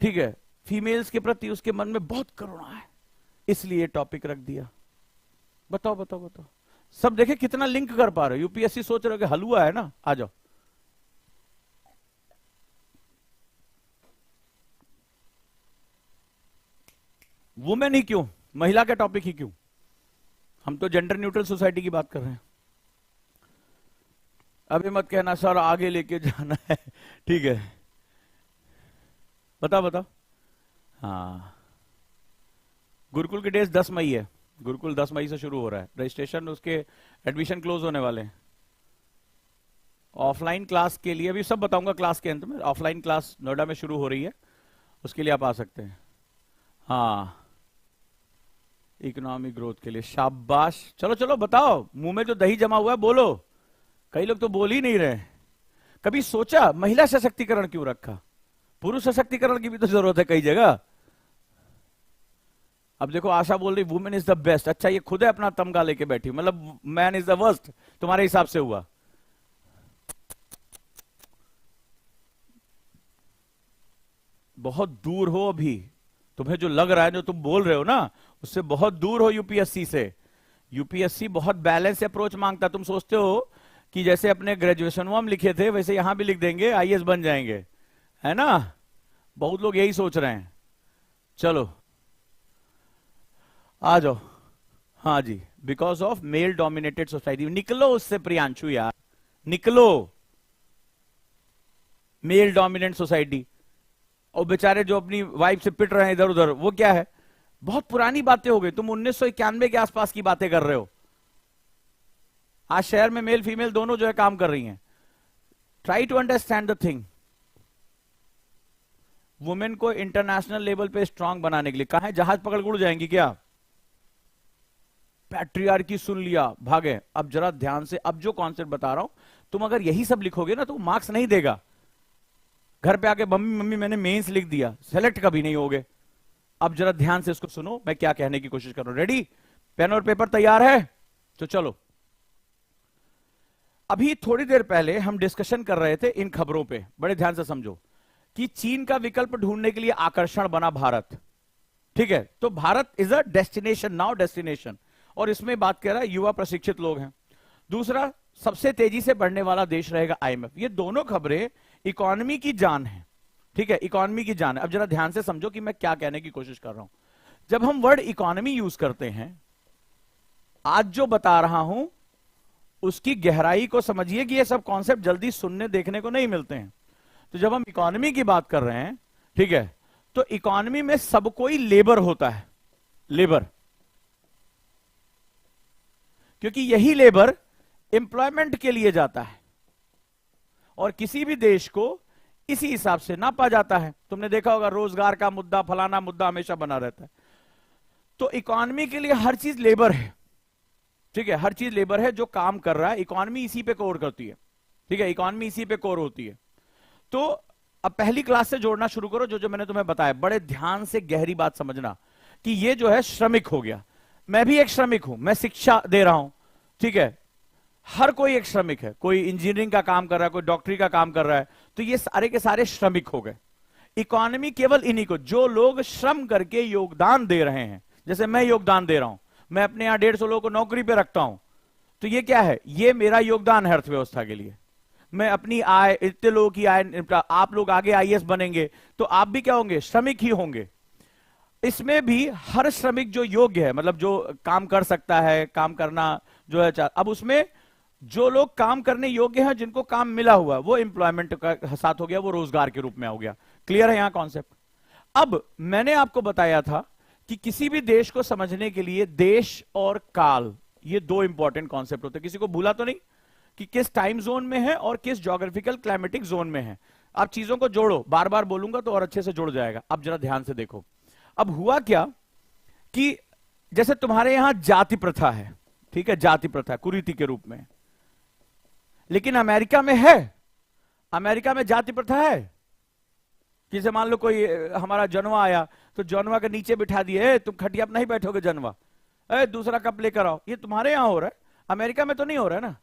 ठीक है, फीमेल्स के प्रति उसके मन में बहुत करुणा है, इसलिए टॉपिक रख दिया। बताओ बताओ बताओ, सब देखे कितना लिंक कर पा रहे हो। यूपीएससी सोच रहे हो कि हलवा है ना, आ जाओ। वुमेन ही क्यों, महिला का टॉपिक ही क्यों? हम तो जेंडर न्यूट्रल सोसाइटी की बात कर रहे हैं। अभी मत कहना सर आगे लेके जाना है, ठीक है, बताओ बताओ। हाँ, गुरुकुल की डेट 10 मई है, गुरुकुल 10 मई से शुरू हो रहा है, रजिस्ट्रेशन, उसके एडमिशन क्लोज होने वाले हैं। ऑफलाइन क्लास के लिए अभी सब बताऊंगा क्लास के अंत में, ऑफलाइन क्लास नोएडा में शुरू हो रही है, उसके लिए आप आ सकते हैं। हाँ, इकोनॉमिक ग्रोथ के लिए, शाबाश, चलो चलो बताओ, मुंह में जो दही जमा हुआ है बोलो, कई लोग तो बोल ही नहीं रहे। कभी सोचा महिला सशक्तिकरण क्यों रखा? पुरुष सशक्तिकरण की भी तो जरूरत है कई जगह। अब देखो आशा बोल रही वुमेन इज द बेस्ट, अच्छा ये खुद है अपना तमगा लेके बैठी, मतलब मैन इज द वर्स्ट तुम्हारे हिसाब से हुआ। बहुत दूर हो अभी, तुम्हें जो लग रहा है, जो तुम बोल रहे हो ना, उससे बहुत दूर हो यूपीएससी से। यूपीएससी बहुत बैलेंस अप्रोच मांगता। तुम सोचते हो कि जैसे अपने ग्रेजुएशन में हम लिखे थे वैसे यहां भी लिख देंगे आईएएस बन जाएंगे, है ना, बहुत लोग यही सोच रहे हैं। चलो आ जाओ। हाँ जी, because of male dominated society, निकलो उससे प्रियांशु यार, निकलो मेल डोमिनेंट सोसाइटी। और बेचारे जो अपनी वाइफ से पिट रहे हैं इधर उधर, वो क्या है, बहुत पुरानी बातें हो गई। तुम 1991 के आसपास की बातें कर रहे हो। आज शहर में मेल फीमेल दोनों जो है काम कर रही हैं। Try to understand the thing. Women को इंटरनेशनल लेवल पे स्ट्रांग बनाने के लिए कहा है, जहाज पकड़ उड़ जाएंगी क्या? पैट्रियार्की सुन लिया, भागे। अब जरा ध्यान से, अब जो कॉन्सेप्ट बता रहा हूं, तुम अगर यही सब लिखोगे ना तो मार्क्स नहीं देगा। घर पे आके मम्मी मम्मी मैंने मेंस लिख दिया, सेलेक्ट कभी नहीं होगे। अब जरा ध्यान से इसको सुनो, मैं क्या कहने की कोशिश कर रहा हूं। रेडी, पेन और पेपर तैयार है? तो चलो, अभी थोड़ी देर पहले हम डिस्कशन कर रहे थे इन खबरों पे, बड़े ध्यान से समझो कि चीन का विकल्प ढूंढने के लिए आकर्षण बना भारत। ठीक है, तो Bharat is a destination, now destination, और इसमें बात कर रहा है युवा प्रशिक्षित लोग हैं। दूसरा, सबसे तेजी से बढ़ने वाला देश रहेगा आईएमएफ। ये दोनों खबरें इकोनॉमी की जान है। ठीक है, इकोनॉमी की जान है। अब जरा ध्यान से समझो कि मैं क्या कहने की कोशिश कर रहा हूं। जब हम वर्ड इकोनॉमी यूज करते हैं, आज जो बता रहा हूं उसकी गहराई को समझिए कि ये सब कॉन्सेप्ट जल्दी सुनने देखने को नहीं मिलते हैं। तो जब हम इकोनॉमी की बात कर रहे हैं, ठीक है, तो इकोनॉमी में सब कोई लेबर होता है, लेबर, क्योंकि यही लेबर एम्प्लॉयमेंट के लिए जाता है और किसी भी देश को इसी हिसाब से नापा जाता है। तुमने देखा होगा रोजगार का मुद्दा, फलाना मुद्दा हमेशा बना रहता है। तो इकोनॉमी के लिए हर चीज लेबर है। ठीक है, हर चीज लेबर है जो काम कर रहा है, इकोनॉमी इसी पे कोर करती है। ठीक है, इकोनॉमी इसी पे कोर होती है। तो अब पहली क्लास से जोड़ना शुरू करो, जो जो मैंने तुम्हें बताया, बड़े ध्यान से गहरी बात समझना कि ये जो है श्रमिक हो गया। मैं भी एक श्रमिक हूं, मैं शिक्षा दे रहा हूं। ठीक है, हर कोई एक श्रमिक है, कोई इंजीनियरिंग का काम कर रहा है, कोई डॉक्टरी का काम कर रहा है, तो ये सारे के सारे श्रमिक हो गए। इकोनॉमी केवल इन्हीं को, जो लोग श्रम करके योगदान दे रहे हैं, जैसे मैं योगदान दे रहा हूं, मैं अपने यहां 150 लोगों को नौकरी पे रखता हूं, तो ये क्या है, ये मेरा योगदान है अर्थव्यवस्था के लिए। मैं अपनी आय, इतने लोगों की आय, आप लोग आगे आईएएस बनेंगे तो आप भी क्या होंगे, श्रमिक ही होंगे। इसमें भी हर श्रमिक जो योग्य है, मतलब जो काम कर सकता है, काम करना जो है, अब उसमें जो लोग काम करने योग्य हैं, जिनको काम मिला हुआ है, वो एम्प्लॉयमेंट का साथ हो गया, वो रोजगार के रूप में हो गया। क्लियर है यहां कॉन्सेप्ट? अब मैंने आपको बताया था कि किसी भी देश को समझने के लिए देश और काल, ये दो इंपॉर्टेंट कॉन्सेप्ट होते हैं। किसी को भूला तो नहीं कि किस टाइम जोन में है और किस ज्योग्राफिकल क्लाइमेटिक जोन में है। आप चीजों को जोड़ो, बार बार बोलूंगा तो और अच्छे से जुड़ जाएगा। अब जरा ध्यान से देखो, अब हुआ क्या कि जैसे तुम्हारे यहां जाति प्रथा है, ठीक है, जाति प्रथा कुरीति के रूप में, लेकिन अमेरिका में है, अमेरिका में जाति प्रथा है। जैसे मान लो कोई हमारा जनवा आया तो जनवा के नीचे बिठा दिए, तुम खटिया पर नहीं बैठोगे जनवा, दूसरा कप लेकर आओ। ये तुम्हारे यहां हो रहा है, अमेरिका में तो नहीं हो रहा है ना।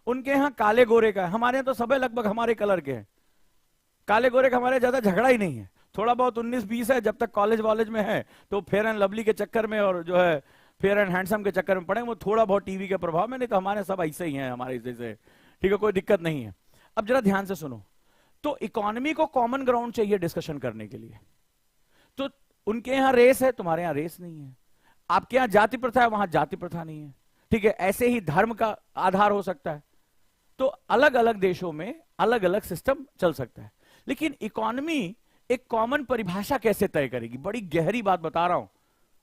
उनके यहां काले गोरे का है, हमारे यहां तो सब लगभग हमारे कलर के हैं। काले गोरे का हमारे ज्यादा झगड़ा ही नहीं है, थोड़ा बहुत 19-20 है, जब तक कॉलेज वॉलेज में है तो फेयर एंड लवली के चक्कर में और जो है फेयर एंड हैंडसम के चक्कर में पड़े, वो थोड़ा बहुत टीवी के प्रभाव में, नहीं तो हमारे सब ऐसे ही हैं, हमारे जैसे। ठीक है, कोई दिक्कत नहीं है। अब जरा ध्यान से सुनो, तो इकोनॉमी को कॉमन ग्राउंड चाहिए डिस्कशन करने के लिए। तो उनके यहां रेस है, तुम्हारे यहां रेस नहीं है। आपके यहां जाति प्रथा है, वहां जाति प्रथा नहीं है। ठीक है, ऐसे ही धर्म का आधार हो सकता है। तो अलग अलग देशों में अलग अलग सिस्टम चल सकता है, लेकिन इकोनॉमी एक कॉमन परिभाषा कैसे तय करेगी? बड़ी गहरी बात बता रहा हूं,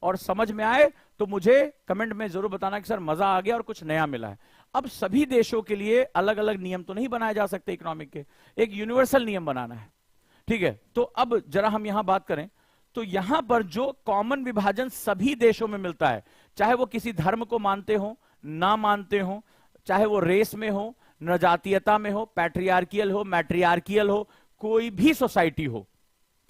और समझ में आए तो मुझे कमेंट में जरूर बताना कि सर मजा आ गया और कुछ नया मिला है। अब सभी देशों के लिए अलग अलग नियम तो नहीं बनाए जा सकते इकोनॉमिक के, एक यूनिवर्सल नियम बनाना है। ठीक है, तो अब जरा हम यहां बात करें तो यहां पर जो कॉमन विभाजन सभी देशों में मिलता है, चाहे वो किसी धर्म को मानते हो ना मानते हो, चाहे वो रेस में हो, नजातीयता में हो, पैट्रियार्कियल हो, मैट्रियार्कियल हो, कोई भी सोसाइटी हो,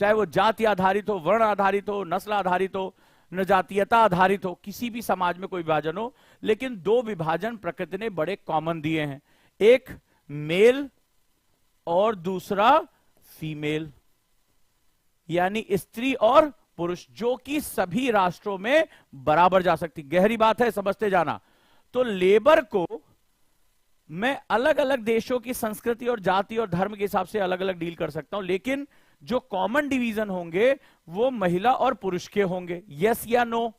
चाहे वो जाति आधारित हो, वर्ण आधारित हो, नस्ल आधारित हो, नजातीयता आधारित हो, किसी भी समाज में कोई विभाजन हो, लेकिन दो विभाजन प्रकृति ने बड़े कॉमन दिए हैं, एक मेल और दूसरा फीमेल, यानी स्त्री और पुरुष, जो कि सभी राष्ट्रों में बराबर जा सकती। गहरी बात है, समझते जाना। तो लेबर को मैं अलग अलग देशों की संस्कृति और जाति और धर्म के हिसाब से अलग अलग डील कर सकता हूं, लेकिन जो कॉमन डिवीजन होंगे वो महिला और पुरुष के होंगे। यस या नो?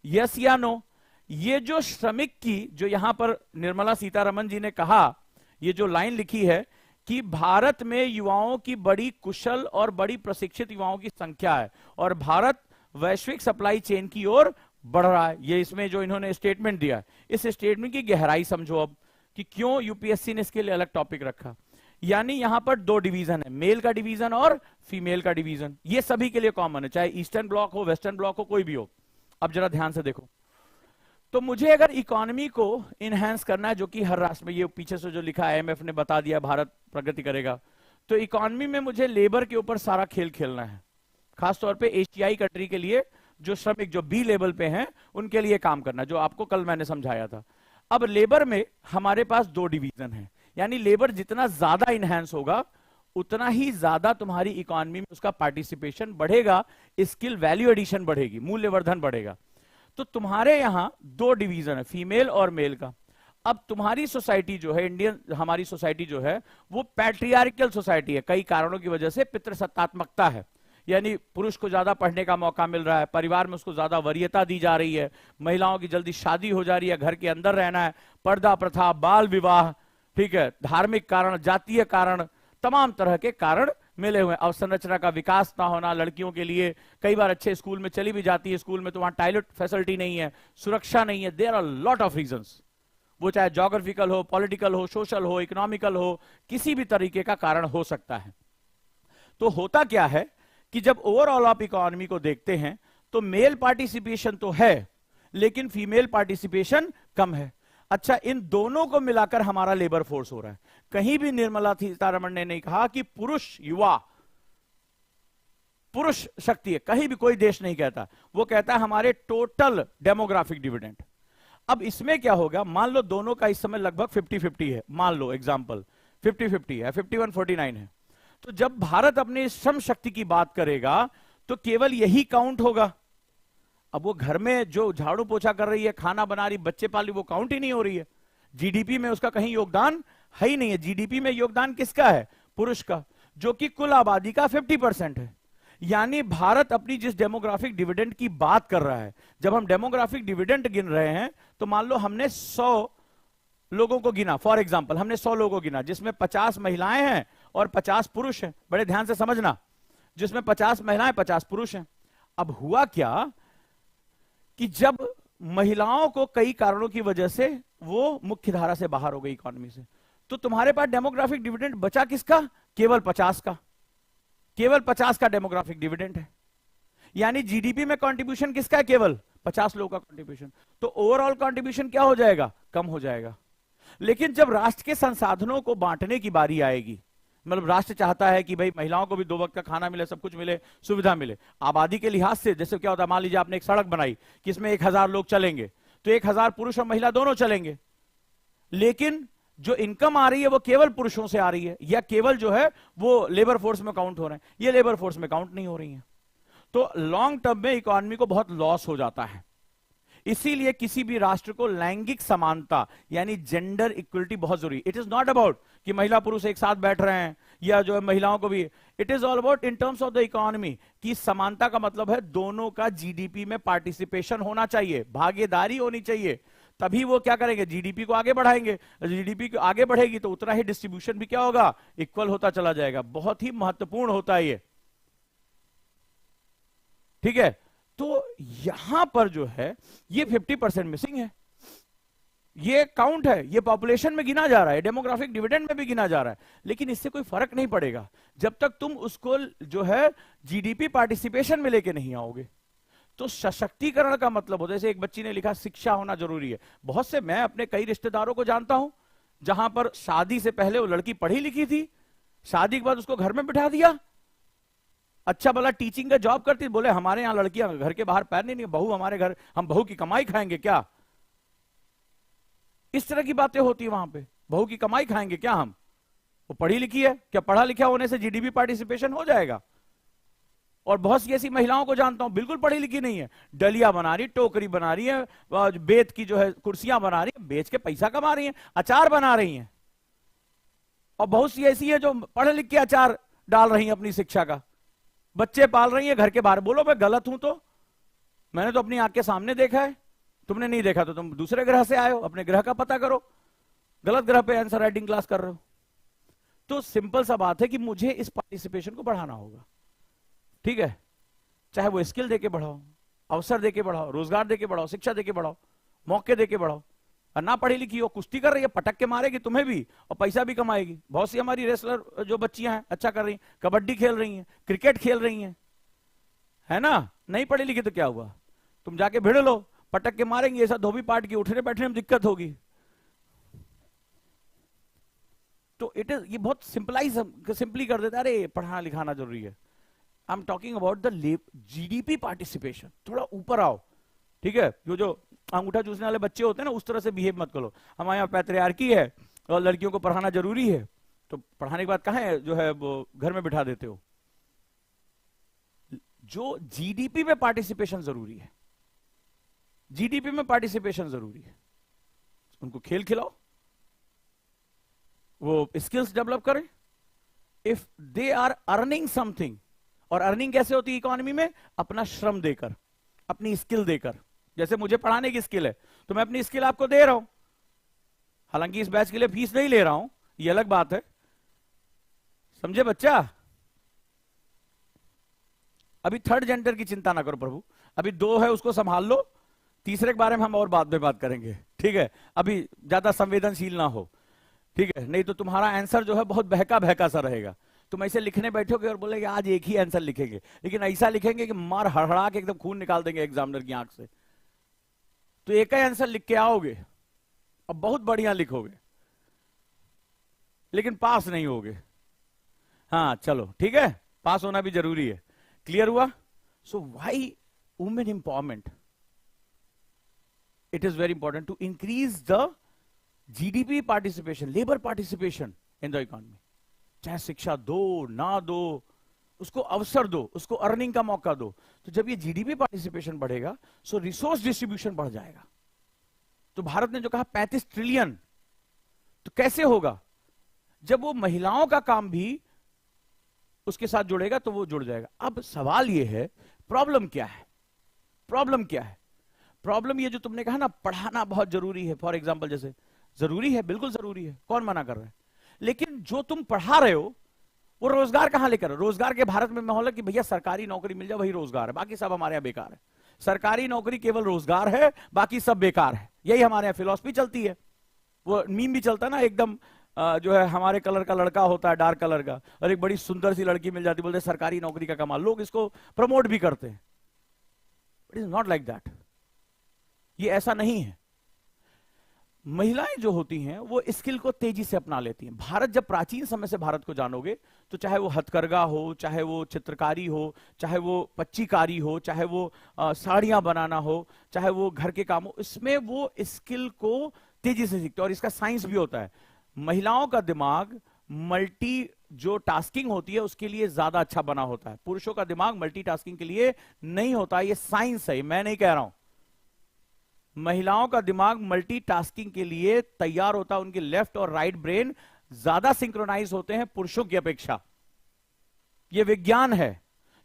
यस या नो? ये जो श्रमिक की, जो यहां पर निर्मला सीतारमन जी ने कहा, ये जो लाइन लिखी है कि भारत में युवाओं की बड़ी कुशल और बड़ी प्रशिक्षित युवाओं की संख्या है और भारत वैश्विक सप्लाई चेन की ओर बढ़ रहा है, ये इसमें जो इन्होंने स्टेटमेंट दिया, इस स्टेटमेंट की गहराई समझो अब कि क्यों यूपीएससी ने इसके लिए अलग टॉपिक रखा। यानी यहां पर दो डिवीजन है, मेल का डिवीजन और फीमेल का डिवीजन, ये सभी के लिए कॉमन है, चाहे ईस्टर्न ब्लॉक हो, वेस्टर्न ब्लॉक हो, कोई भी हो। अब जरा ध्यान से देखो, तो मुझे अगर इकोनॉमी को इनहेंस करना है, जो कि हर राष्ट्र में, ये पीछे से जो लिखा है आईएमएफ ने बता दिया भारत प्रगति करेगा, तो इकोनॉमी में मुझे लेबर के ऊपर सारा खेल खेलना है, खासतौर पे एशियाई कंट्री के लिए, जो श्रमिक जो बी लेवल पे हैं उनके लिए काम करना, जो आपको कल मैंने समझाया था। अब लेबर में हमारे पास दो डिवीजन है, यानी लेबर जितना ज्यादा इनहेंस होगा उतना ही ज्यादा तुम्हारी इकोनॉमी में उसका पार्टिसिपेशन बढ़ेगा, स्किल वैल्यू एडिशन बढ़ेगी, मूल्यवर्धन बढ़ेगा। तो तुम्हारे यहां दो डिवीजन है, फीमेल और मेल का। अब तुम्हारी सोसाइटी जो है, इंडियन हमारी सोसाइटी जो है, वो पैट्रियार्कल सोसाइटी है, कई कारणों की वजह से पितृसत्तात्मकता है, यानी पुरुष को ज्यादा पढ़ने का मौका मिल रहा है, परिवार में उसको ज्यादा वरीयता दी जा रही है, महिलाओं की जल्दी शादी हो जा रही है, घर के अंदर रहना है, पर्दा प्रथा, बाल विवाह, ठीक है, धार्मिक कारण, जातीय कारण, तमाम तरह के कारण मिले हुए। अवसंरचना का विकास ना होना, लड़कियों के लिए कई बार अच्छे स्कूल में चली भी जाती है, स्कूल में तो वहां टॉयलेट फैसिलिटी नहीं है, सुरक्षा नहीं है, there are lot of reasons, वो चाहे ज्योग्राफिकल हो, पॉलिटिकल हो, सोशल हो, इकोनॉमिकल हो, किसी भी तरीके का कारण हो सकता है। तो होता क्या है कि जब ओवरऑल आप इकोनॉमी को देखते हैं तो मेल पार्टिसिपेशन तो है लेकिन फीमेल पार्टिसिपेशन कम है। अच्छा, इन दोनों को मिलाकर हमारा लेबर फोर्स हो रहा है। कहीं भी निर्मला सीतारमण ने नहीं कहा कि पुरुष युवा, पुरुष शक्ति है, कहीं भी कोई देश नहीं कहता, वो कहता है हमारे टोटल डेमोग्राफिक डिविडेंड। अब इसमें क्या होगा, मान लो दोनों का इस समय लगभग 50-50 है, मान लो एग्जांपल 50-50 है, 51-49 है, तो जब भारत अपने श्रम शक्ति की बात करेगा तो केवल यही काउंट होगा। अब वो घर में जो झाड़ू पोछा कर रही है, खाना बना रही, बच्चे पाल रही, वो काउंट ही नहीं हो रही है, जीडीपी में उसका कहीं योगदान है ही नहीं है। जीडीपी में योगदान किसका है, पुरुष का, जो कि कुल आबादी का 50% है। यानी भारत अपनी जिस डेमोग्राफिक डिविडेंड की बात कर रहा है, जब हम डेमोग्राफिक डिविडेंड गिन रहे हैं तो मान लो हमने 100 लोगों को गिना, फॉर एग्जांपल हमने 100 लोगों को गिना, जिसमें 50 महिलाएं हैं और 50 पुरुष हैं, बड़े ध्यान से समझना, जिसमें 50 महिलाएं 50 पुरुष हैं। अब हुआ क्या कि जब महिलाओं को कई कारणों की वजह से वो मुख्य धारा से बाहर हो गई इकोनॉमी से, तो तुम्हारे पास डेमोग्राफिक डिविडेंड बचा किसका, केवल 50 का, केवल 50 का डेमोग्राफिक डिविडेंड है। यानी जीडीपी में कंट्रीब्यूशन किसका है, केवल 50 लोगों का कंट्रीब्यूशन, तो ओवरऑल कंट्रीब्यूशन क्या हो जाएगा, कम हो जाएगा। लेकिन जब राष्ट्र के संसाधनों को बांटने की बारी आएगी, मतलब राष्ट्र चाहता है कि भाई महिलाओं को भी 2 वक्त का खाना मिले, सब कुछ मिले, सुविधा मिले, आबादी के लिहाज से, जैसे क्या होता है, मान लीजिए आपने एक सड़क बनाई कि इसमें 1000 लोग चलेंगे, तो 1000 पुरुष और महिला दोनों चलेंगे, लेकिन जो इनकम आ रही है वो केवल पुरुषों से आ रही है, या केवल जो है वो लेबर फोर्स में काउंट हो रहे हैं, ये लेबर फोर्स में काउंट नहीं हो रही है। तो लॉन्ग टर्म में इकोनॉमी को बहुत लॉस हो जाता है। इसीलिए किसी भी राष्ट्र को लैंगिक समानता यानी जेंडर इक्वलिटी बहुत जरूरी। इट इज नॉट अबाउट कि महिला पुरुष एक साथ बैठ रहे हैं या जो है महिलाओं को भी, it is all about in terms of the economy की समानता का मतलब है दोनों का जीडीपी में पार्टिसिपेशन होना चाहिए, भागीदारी होनी चाहिए, तभी वो क्या करेंगे, जीडीपी को आगे बढ़ाएंगे। जीडीपी आगे बढ़ेगी तो उतना ही डिस्ट्रीब्यूशन भी क्या होगा, इक्वल होता चला जाएगा। बहुत ही महत्वपूर्ण होता है ये, ठीक है। तो यहां पर जो है ये 50% मिसिंग है, ये काउंट है, ये पॉपुलेशन में गिना जा रहा है, डेमोग्राफिक डिविडेंड में भी गिना जा रहा है, लेकिन इससे कोई फर्क नहीं पड़ेगा जब तक तुम उसको जो है जीडीपी पार्टिसिपेशन में लेके नहीं आओगे। तो सशक्तिकरण का मतलब होता है, जैसे एक बच्ची ने लिखा शिक्षा होना जरूरी है। बहुत से, मैं अपने कई रिश्तेदारों को जानता हूं जहां पर शादी से पहले वो लड़की पढ़ी लिखी थी, शादी के बाद उसको घर में बिठा दिया, अच्छा भला टीचिंग का जॉब करती, बोले हमारे यहां लड़कियां घर के बाहर पैर नहीं, बहू हमारे घर, हम बहू की कमाई खाएंगे क्या, इस तरह की बातें होती है वहां पे, बहू की कमाई खाएंगे क्या हम, वो पढ़ी लिखी है क्या, पढ़ा लिखा होने से जीडीपी पार्टिसिपेशन हो जाएगा। और बहुत सी ऐसी महिलाओं को जानता हूं बिल्कुल पढ़ी लिखी नहीं है, डलिया बना रही, टोकरी बना रही है, बेत की जो है कुर्सियां बना रही है, बेच के पैसा कमा रही है, अचार बना रही हैं, और बहुत सी ऐसी है जो पढ़ लिख के अचार डाल रही है अपनी शिक्षा का, बच्चे पाल रही है घर के बाहर। बोलो मैं गलत हूं तो, मैंने तो अपनी आंख के सामने देखा है, तुमने नहीं देखा तो तुम दूसरे ग्रह से आए हो, अपने ग्रह का पता करो, गलत ग्रह पे आंसर राइटिंग क्लास कर रहे हो। तो सिंपल सा बात है कि मुझे इस पार्टिसिपेशन को बढ़ाना होगा, ठीक है, चाहे वो स्किल देके बढ़ाओ, अवसर देके बढ़ाओ, रोजगार देके बढ़ाओ, शिक्षा देके बढ़ाओ, मौके देके बढ़ाओ। और ना पढ़ी लिखी हो, कुश्ती कर रही है, पटक के मारेगी तुम्हें भी और पैसा भी कमाएगी। बहुत सी हमारी रेसलर जो बच्चियां हैं अच्छा कर रही हैं, कबड्डी खेल रही हैं, क्रिकेट खेल रही हैं, है ना, नहीं पढ़ी लिखी तो क्या हुआ, तुम जाके भिड़ लो, पटक के मारेंगे, ऐसा धोबी पाट की, उठने बैठने में दिक्कत होगी। तो इट इज, ये बहुत सिंपली कर देता है, अरे पढ़ाना लिखाना जरूरी है। I am talking about the GDP participation, थोड़ा ऊपर आओ, ठीक है। जो अंगूठा चूसने वाले बच्चे होते हैं ना, उस तरह से बिहेव मत करो। हमारे यहाँ पैट्रियार्की है और लड़कियों को पढ़ाना जरूरी है, तो पढ़ाने के बाद कहाँ है जो है वो घर में बिठा देते हो। जो जीडीपी में पार्टिसिपेशन जरूरी है, जीडीपी में पार्टिसिपेशन जरूरी है, उनको खेल खिलाओ, वो स्किल्स डेवलप करें। If they are earning something, और अर्निंग कैसे होती है इकोनॉमी में, अपना श्रम देकर, अपनी स्किल देकर। जैसे मुझे पढ़ाने की स्किल है तो मैं अपनी स्किल आपको दे रहा हूं, हालांकि इस बैच के लिए फीस नहीं ले रहा हूं, ये अलग बात है, समझे बच्चा। अभी थर्ड जेंडर की चिंता ना करो प्रभु, अभी 2 है उसको संभाल लो, तीसरे के बारे में हम और बाद में बात करेंगे, ठीक है। अभी ज्यादा संवेदनशील ना हो, ठीक है, नहीं तो तुम्हारा आंसर जो है बहुत बहका बहका सा रहेगा। तुम ऐसे लिखने बैठोगे और बोलेगे आज एक ही आंसर लिखेंगे, लेकिन ऐसा लिखेंगे कि मार हड़हड़ा के एकदम खून निकाल देंगे एग्जामिनर की आंख से। तो एक ही आंसर लिख के आओगे और बहुत बढ़िया लिखोगे, लेकिन पास नहीं होगे। हाँ चलो ठीक है, पास होना भी जरूरी है। क्लियर हुआ? So why women empowerment, it is very important to increase the GDP participation, labour participation in the economy. चाहे शिक्षा दो ना दो, उसको अवसर दो, उसको अर्निंग का मौका दो। तो जब ये जीडीपी पार्टिसिपेशन बढ़ेगा सो रिसोर्स डिस्ट्रीब्यूशन बढ़ जाएगा। तो भारत ने जो कहा 35 ट्रिलियन, तो कैसे होगा? जब वो महिलाओं का काम भी उसके साथ जुड़ेगा तो वो जुड़ जाएगा। अब सवाल ये है, प्रॉब्लम क्या है? प्रॉब्लम क्या है? प्रॉब्लम ये जो तुमने कहा ना, पढ़ाना बहुत जरूरी है, फॉर एग्जाम्पल जैसे जरूरी है, बिल्कुल जरूरी है, कौन मना कर रहा है, लेकिन जो तुम पढ़ा रहे हो वो रोजगार कहां लेकर? रोजगार के भारत में माहौल है कि भैया सरकारी नौकरी मिल जाए वही रोजगार है, बाकी सब हमारे यहां बेकार है। सरकारी नौकरी केवल रोजगार है, बाकी सब बेकार है, यही हमारे यहां फिलॉसफी चलती है। वो मीम भी चलता है ना, एकदम जो है हमारे कलर का लड़का होता है, डार्क कलर का, और एक बड़ी सुंदर सी लड़की मिल जाती, बोलते सरकारी नौकरी का कमाल। लोग इसको प्रमोट भी करते हैं, it is not like that. ये ऐसा नहीं है। महिलाएं जो होती हैं वो स्किल को तेजी से अपना लेती हैं। भारत, जब प्राचीन समय से भारत को जानोगे तो चाहे वो हथकरघा हो, चाहे वो चित्रकारी हो, चाहे वो पच्चीकारी हो, चाहे वो साड़ियां बनाना हो, चाहे वो घर के काम हो, इसमें वो स्किल को तेजी से सीखते हैं। और इसका साइंस भी होता है। महिलाओं का दिमाग मल्टी जो टास्किंग होती है उसके लिए ज्यादा अच्छा बना होता है, पुरुषों का दिमाग मल्टीटास्किंग के लिए नहीं होता। ये साइंस है, मैं नहीं कह रहा हूं। महिलाओं का दिमाग मल्टीटास्किंग के लिए तैयार होता है, उनके लेफ्ट और राइट ब्रेन ज्यादा सिंक्रोनाइज होते हैं पुरुषों की अपेक्षा, यह विज्ञान है।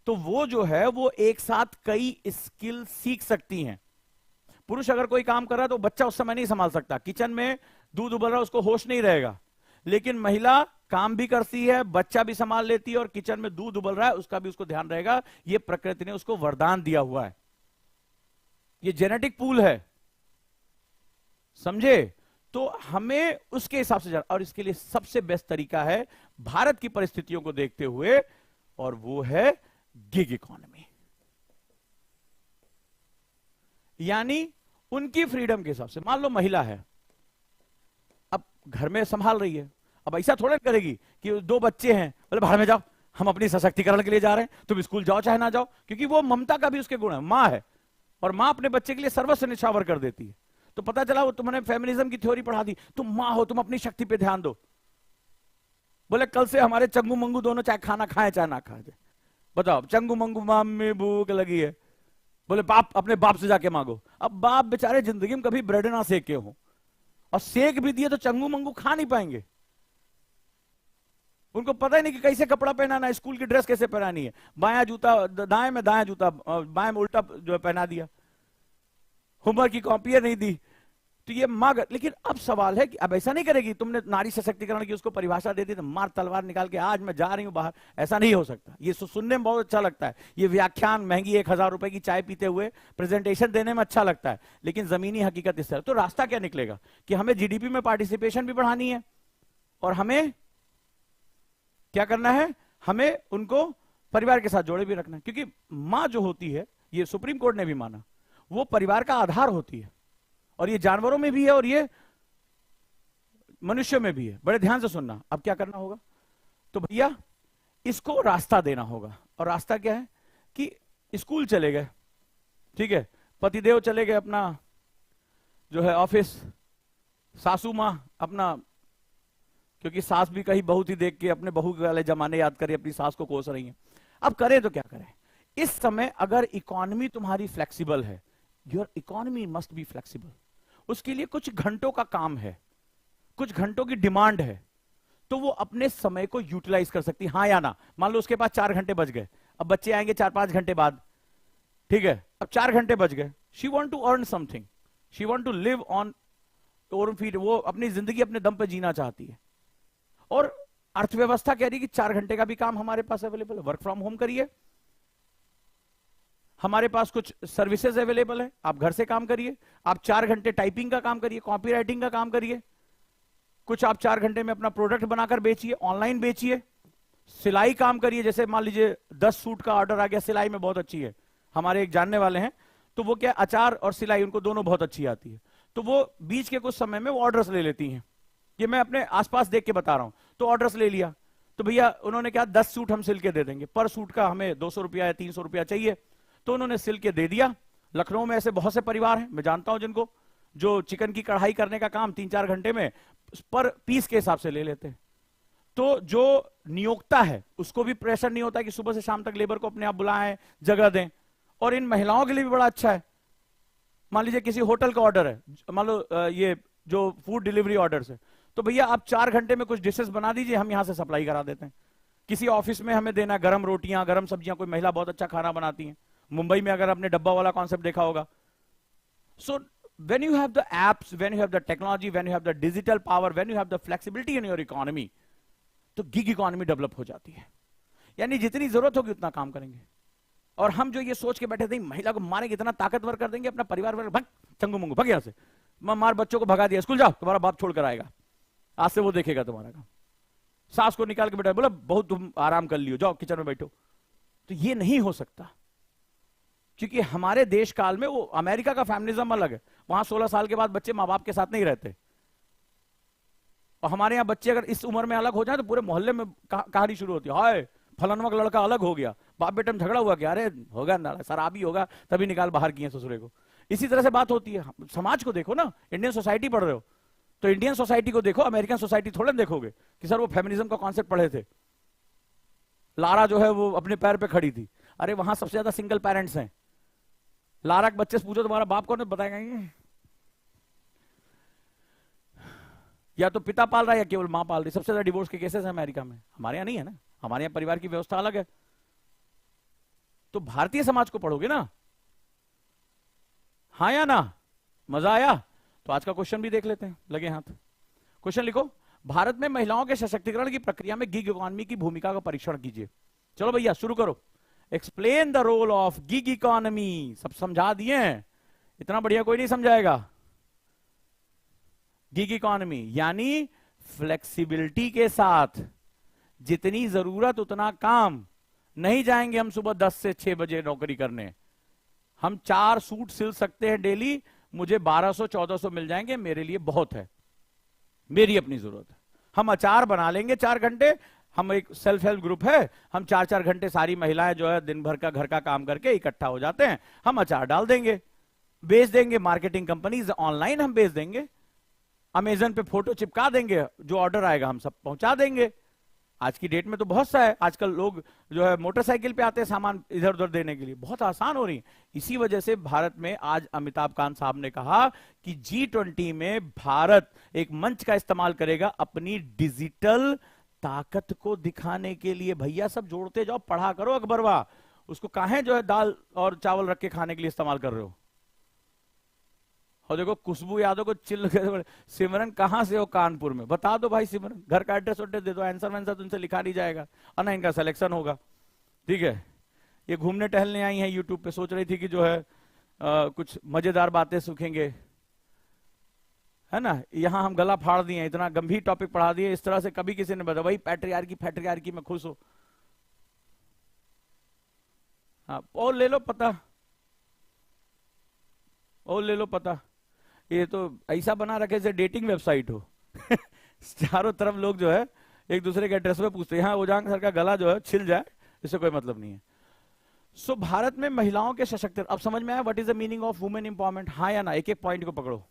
तो वो जो है वो एक साथ कई स्किल सीख सकती हैं। पुरुष अगर कोई काम कर रहा है तो बच्चा उस समय नहीं संभाल सकता, किचन में दूध उबल रहा है उसको होश नहीं रहेगा, लेकिन महिला काम भी करती है, बच्चा भी संभाल लेती है, और किचन में दूध उबल रहा है उसका भी उसको ध्यान रहेगा। यह प्रकृति ने उसको वरदान दिया हुआ है, यह जेनेटिक पूल है, समझे। तो हमें उसके हिसाब से और इसके लिए सबसे बेस्ट तरीका है भारत की परिस्थितियों को देखते हुए, और वो है गिग इकोनॉमी, यानी उनकी फ्रीडम के हिसाब से। मान लो महिला है, अब घर में संभाल रही है, अब ऐसा थोड़ा करेगी कि 2 बच्चे हैं, बोले बाहर में जाओ, हम अपनी सशक्तिकरण के लिए जा रहे हैं, तुम स्कूल जाओ चाहे ना जाओ, क्योंकि वो ममता का भी उसके गुण है, मां है, और मां अपने बच्चे के लिए सर्वस्व निछावर कर देती है। तो पता चला वो तुमने फेमिनिज्म की थ्योरी पढ़ा दी, तुम मां हो, तुम अपनी शक्ति पे ध्यान दो। बोले कल से हमारे चंगू मंगू दोनों चाहे खाना खाए चाहे ना खाए, बताओ चंगू मंगू मम्मी भूख लगी है, बोले बाप अपने बाप से जाके मांगो। अब बाप बेचारे जिंदगी में कभी ब्रेड ना सेके हो, और सेक भी दिए तो चंगू मंगू खा नहीं पाएंगे। उनको पता ही नहीं कि कैसे कपड़ा पहनाना है, स्कूल की ड्रेस कैसे पहनानी है, बायां जूता दाएं में, दायां जूता बाएं में उल्टा जो है पहना दिया, होमवर्क की कॉपी नहीं दी, तो ये मांग। लेकिन अब सवाल है कि अब ऐसा नहीं करेगी, तुमने नारी सशक्तिकरण की उसको परिभाषा दे दी तो मार तलवार निकाल के आज मैं जा रही हूं बाहर, ऐसा नहीं हो सकता। ये सुनने में बहुत अच्छा लगता है, ये व्याख्यान महंगी 1000 रुपए की चाय पीते हुए प्रेजेंटेशन देने में अच्छा लगता है, लेकिन जमीनी हकीकत इस तरह। तो रास्ता क्या निकलेगा कि हमें जीडीपी में पार्टिसिपेशन भी बढ़ानी है, और हमें क्या करना है, हमें उनको परिवार के साथ जोड़े भी रखना है। क्योंकि मां जो होती है, ये सुप्रीम कोर्ट ने भी माना, वो परिवार का आधार होती है, और ये जानवरों में भी है और ये मनुष्यों में भी है। बड़े ध्यान से सुनना। अब क्या करना होगा, तो भैया इसको रास्ता देना होगा, और रास्ता क्या है कि स्कूल चले गए, ठीक है, पतिदेव चले गए अपना जो है ऑफिस, सासू मां अपना क्योंकि सास भी कहीं बहुत ही देख के अपने बहू वाले जमाने याद करें, अपनी सास को कोस रही है। अब करें तो क्या करें? इस समय अगर इकोनॉमी तुम्हारी फ्लेक्सिबल है, your economy must be flexible, उसके लिए कुछ घंटों का काम है, कुछ घंटों की डिमांड है, तो वो अपने समय को यूटिलाइज कर सकती, हाँ या ना? मान लो उसके पास 4 घंटे बच गए, अब बच्चे आएंगे 4-5 घंटे बाद, ठीक है, अब 4 घंटे बच गए, she want to earn something, she want to live on own feet, वो अपनी जिंदगी अपने दम पे जीना चाहती है। और अर्थव्यवस्था कह रही है कि 4 घंटे का भी काम हमारे पास अवेलेबल है, वर्क फ्रॉम होम करिए, हमारे पास कुछ सर्विसेज अवेलेबल है, आप घर से काम करिए, आप 4 घंटे टाइपिंग का काम करिए, कॉपी राइटिंग का काम करिए, कुछ आप 4 घंटे में अपना प्रोडक्ट बनाकर बेचिए, ऑनलाइन बेचिए, सिलाई काम करिए। जैसे मान लीजिए 10 सूट का ऑर्डर आ गया, सिलाई में बहुत अच्छी है, हमारे एक जानने वाले हैं, तो वो क्या, अचार और सिलाई उनको दोनों बहुत अच्छी आती है, तो वो बीच के कुछ समय में वो ऑर्डर्स ले लेती हैं। ये मैं अपने आसपास देख के बता रहा हूं, तो ऑर्डर्स ले लिया, तो भैया उन्होंने कहा 10 सूट हम सिल के दे देंगे, पर सूट का हमें 200 रुपया या 300 रुपया चाहिए, तो उन्होंने सिल के दे दिया। लखनऊ में ऐसे बहुत से परिवार हैं, मैं जानता हूं जिनको, जो चिकन की कढ़ाई करने का काम 3-4 घंटे में पर पीस के हिसाब से ले लेते हैं। तो जो नियोक्ता है उसको भी प्रेशर नहीं होता कि सुबह से शाम तक लेबर को अपने आप बुलाएं, जगह दें। और इन महिलाओं के लिए भी बड़ा अच्छा है, मान लीजिए किसी होटल का ऑर्डर है, मान लो ये जो फूड डिलीवरी ऑर्डर है, तो भैया आप 4 घंटे में कुछ डिशेस बना दीजिए, हम यहां से सप्लाई करा देते हैं। किसी ऑफिस में हमें देना गरम रोटियां, गरम सब्जियां, कोई महिला बहुत अच्छा खाना बनाती है, मुंबई में अगर आपने डब्बा वाला कॉन्सेप्ट देखा होगा। सो when you have the apps, when you have the technology, when you have the digital power, when you have the flexibility in your economy, तो गिग इकोनॉमी डेवलप हो जाती है। यानी जितनी जरूरत होगी उतना काम करेंगे। और हम जो ये सोच के बैठे थे महिला को मारेंगे, इतना ताकतवर कर देंगे, अपना परिवार भग चंगू मुंगू भग यहां से, मार बच्चों को भगा दिया, स्कूल जाओ, तुम्हारा बाप छोड़ कर आएगा, आज से वो देखेगा तुम्हारा काम। सास को निकाल के बैठा, बोला बहुत तुम आराम कर लियो, जाओ किचन में बैठो। तो ये नहीं हो सकता, क्योंकि हमारे देश काल में वो अमेरिका का फैमिलिज्म अलग है, वहां 16 साल के बाद बच्चे माँ बाप के साथ नहीं रहते। और हमारे यहाँ बच्चे अगर इस उम्र में अलग हो जाए तो पूरे मोहल्ले में कहानी शुरू होती है, हाय फलाना का लड़का अलग हो गया, बाप बेटे में झगड़ा हुआ क्या, अरे होगा ना, शराबी होगा तभी निकाल बाहर किए ससुरे को। इसी तरह से बात होती है। समाज को देखो ना, इंडियन सोसाइटी पढ़ रहे हो तो इंडियन सोसाइटी को देखो, अमेरिकन सोसाइटी थोड़ा देखोगे कि सर वो फेमिनिज्म का कॉन्सेप्ट पढ़े थे, लारा जो है वो अपने पैर पे खड़ी थी। अरे वहां सबसे ज्यादा सिंगल पेरेंट्स हैं, लारा के बच्चे से पूछो तुम्हारा बाप कौन है, बताएंगे या तो पिता पाल रहा है या केवल मां पाल रही। सबसे ज्यादा डिवोर्स के केसेस हैं अमेरिका में, हमारे यहाँ नहीं है ना, हमारे यहाँ परिवार की व्यवस्था अलग है। तो भारतीय समाज को पढ़ोगे ना, हाँ या ना? मजा आया? तो आज का क्वेश्चन भी देख लेते हैं, लगे हाथ। क्वेश्चन लिखो, भारत में महिलाओं के सशक्तिकरण की प्रक्रिया में गिग इकोनॉमी की भूमिका का परीक्षण कीजिए। चलो भैया शुरू करो, explain the role of gig economy. सब समझा दिए हैं, इतना बढ़िया कोई नहीं समझाएगा। गिग इकोनॉमी यानी फ्लेक्सिबिलिटी के साथ जितनी जरूरत उतना काम। नहीं जाएंगे हम सुबह 10 से 6 बजे नौकरी करने, हम 4 सूट सिल सकते हैं डेली, मुझे 1200-1400 मिल जाएंगे, मेरे लिए बहुत है, मेरी अपनी जरूरत है। हम अचार बना लेंगे 4 घंटे, हम एक सेल्फ हेल्प ग्रुप है, हम 4-4 घंटे सारी महिलाएं जो है दिन भर का घर का काम करके इकट्ठा हो जाते हैं, हम अचार डाल देंगे, बेच देंगे, मार्केटिंग कंपनीज ऑनलाइन हम बेच देंगे, अमेजन पे फोटो चिपका देंगे, जो ऑर्डर आएगा हम सब पहुंचा देंगे। आज की डेट में तो बहुत सा है, आजकल लोग जो है मोटरसाइकिल पे आते हैं सामान इधर उधर देने के लिए, बहुत आसान हो रही है। इसी वजह से भारत में आज अमिताभ कांत साहब ने कहा कि G20 में भारत एक मंच का इस्तेमाल करेगा अपनी डिजिटल ताकत को दिखाने के लिए। भैया सब जोड़ते जाओ, पढ़ा करो अकबरवा, उसको काहे जो है दाल और चावल रख के खाने के लिए इस्तेमाल कर रहे हो। और देखो खुशबू यादव को चिल्ल, सिमरन कहां से हो? कानपुर में। बता दो भाई सिमरन, घर का एड्रेस वड्रेस दे दो, आंसर वांसर तुमसे लिखा नहीं जाएगा और ना इनका सिलेक्शन होगा, ठीक है। ये घूमने टहलने आई हैं यूट्यूब पे, सोच रही थी कि जो है कुछ मजेदार बातें सीखेंगे, है ना। यहाँ हम गला फाड़ दिए, इतना गंभीर टॉपिक पढ़ा दिए, इस तरह से कभी किसी ने बताया भाई पैट्रियार्की में खुश हो। हाँ, और ले लो पता, और ले लो पता, ये तो ऐसा बना रखे जैसे डेटिंग वेबसाइट हो चारों तरफ लोग जो है एक दूसरे के एड्रेस पे पूछते हैं, यहाँ ओजांग सर का गला जो है छिल जाए, इससे कोई मतलब नहीं है। सो भारत में महिलाओं के सशक्तिकरण, अब समझ में आया what is the meaning of women empowerment, हाँ या ना? एक एक पॉइंट को पकड़ो।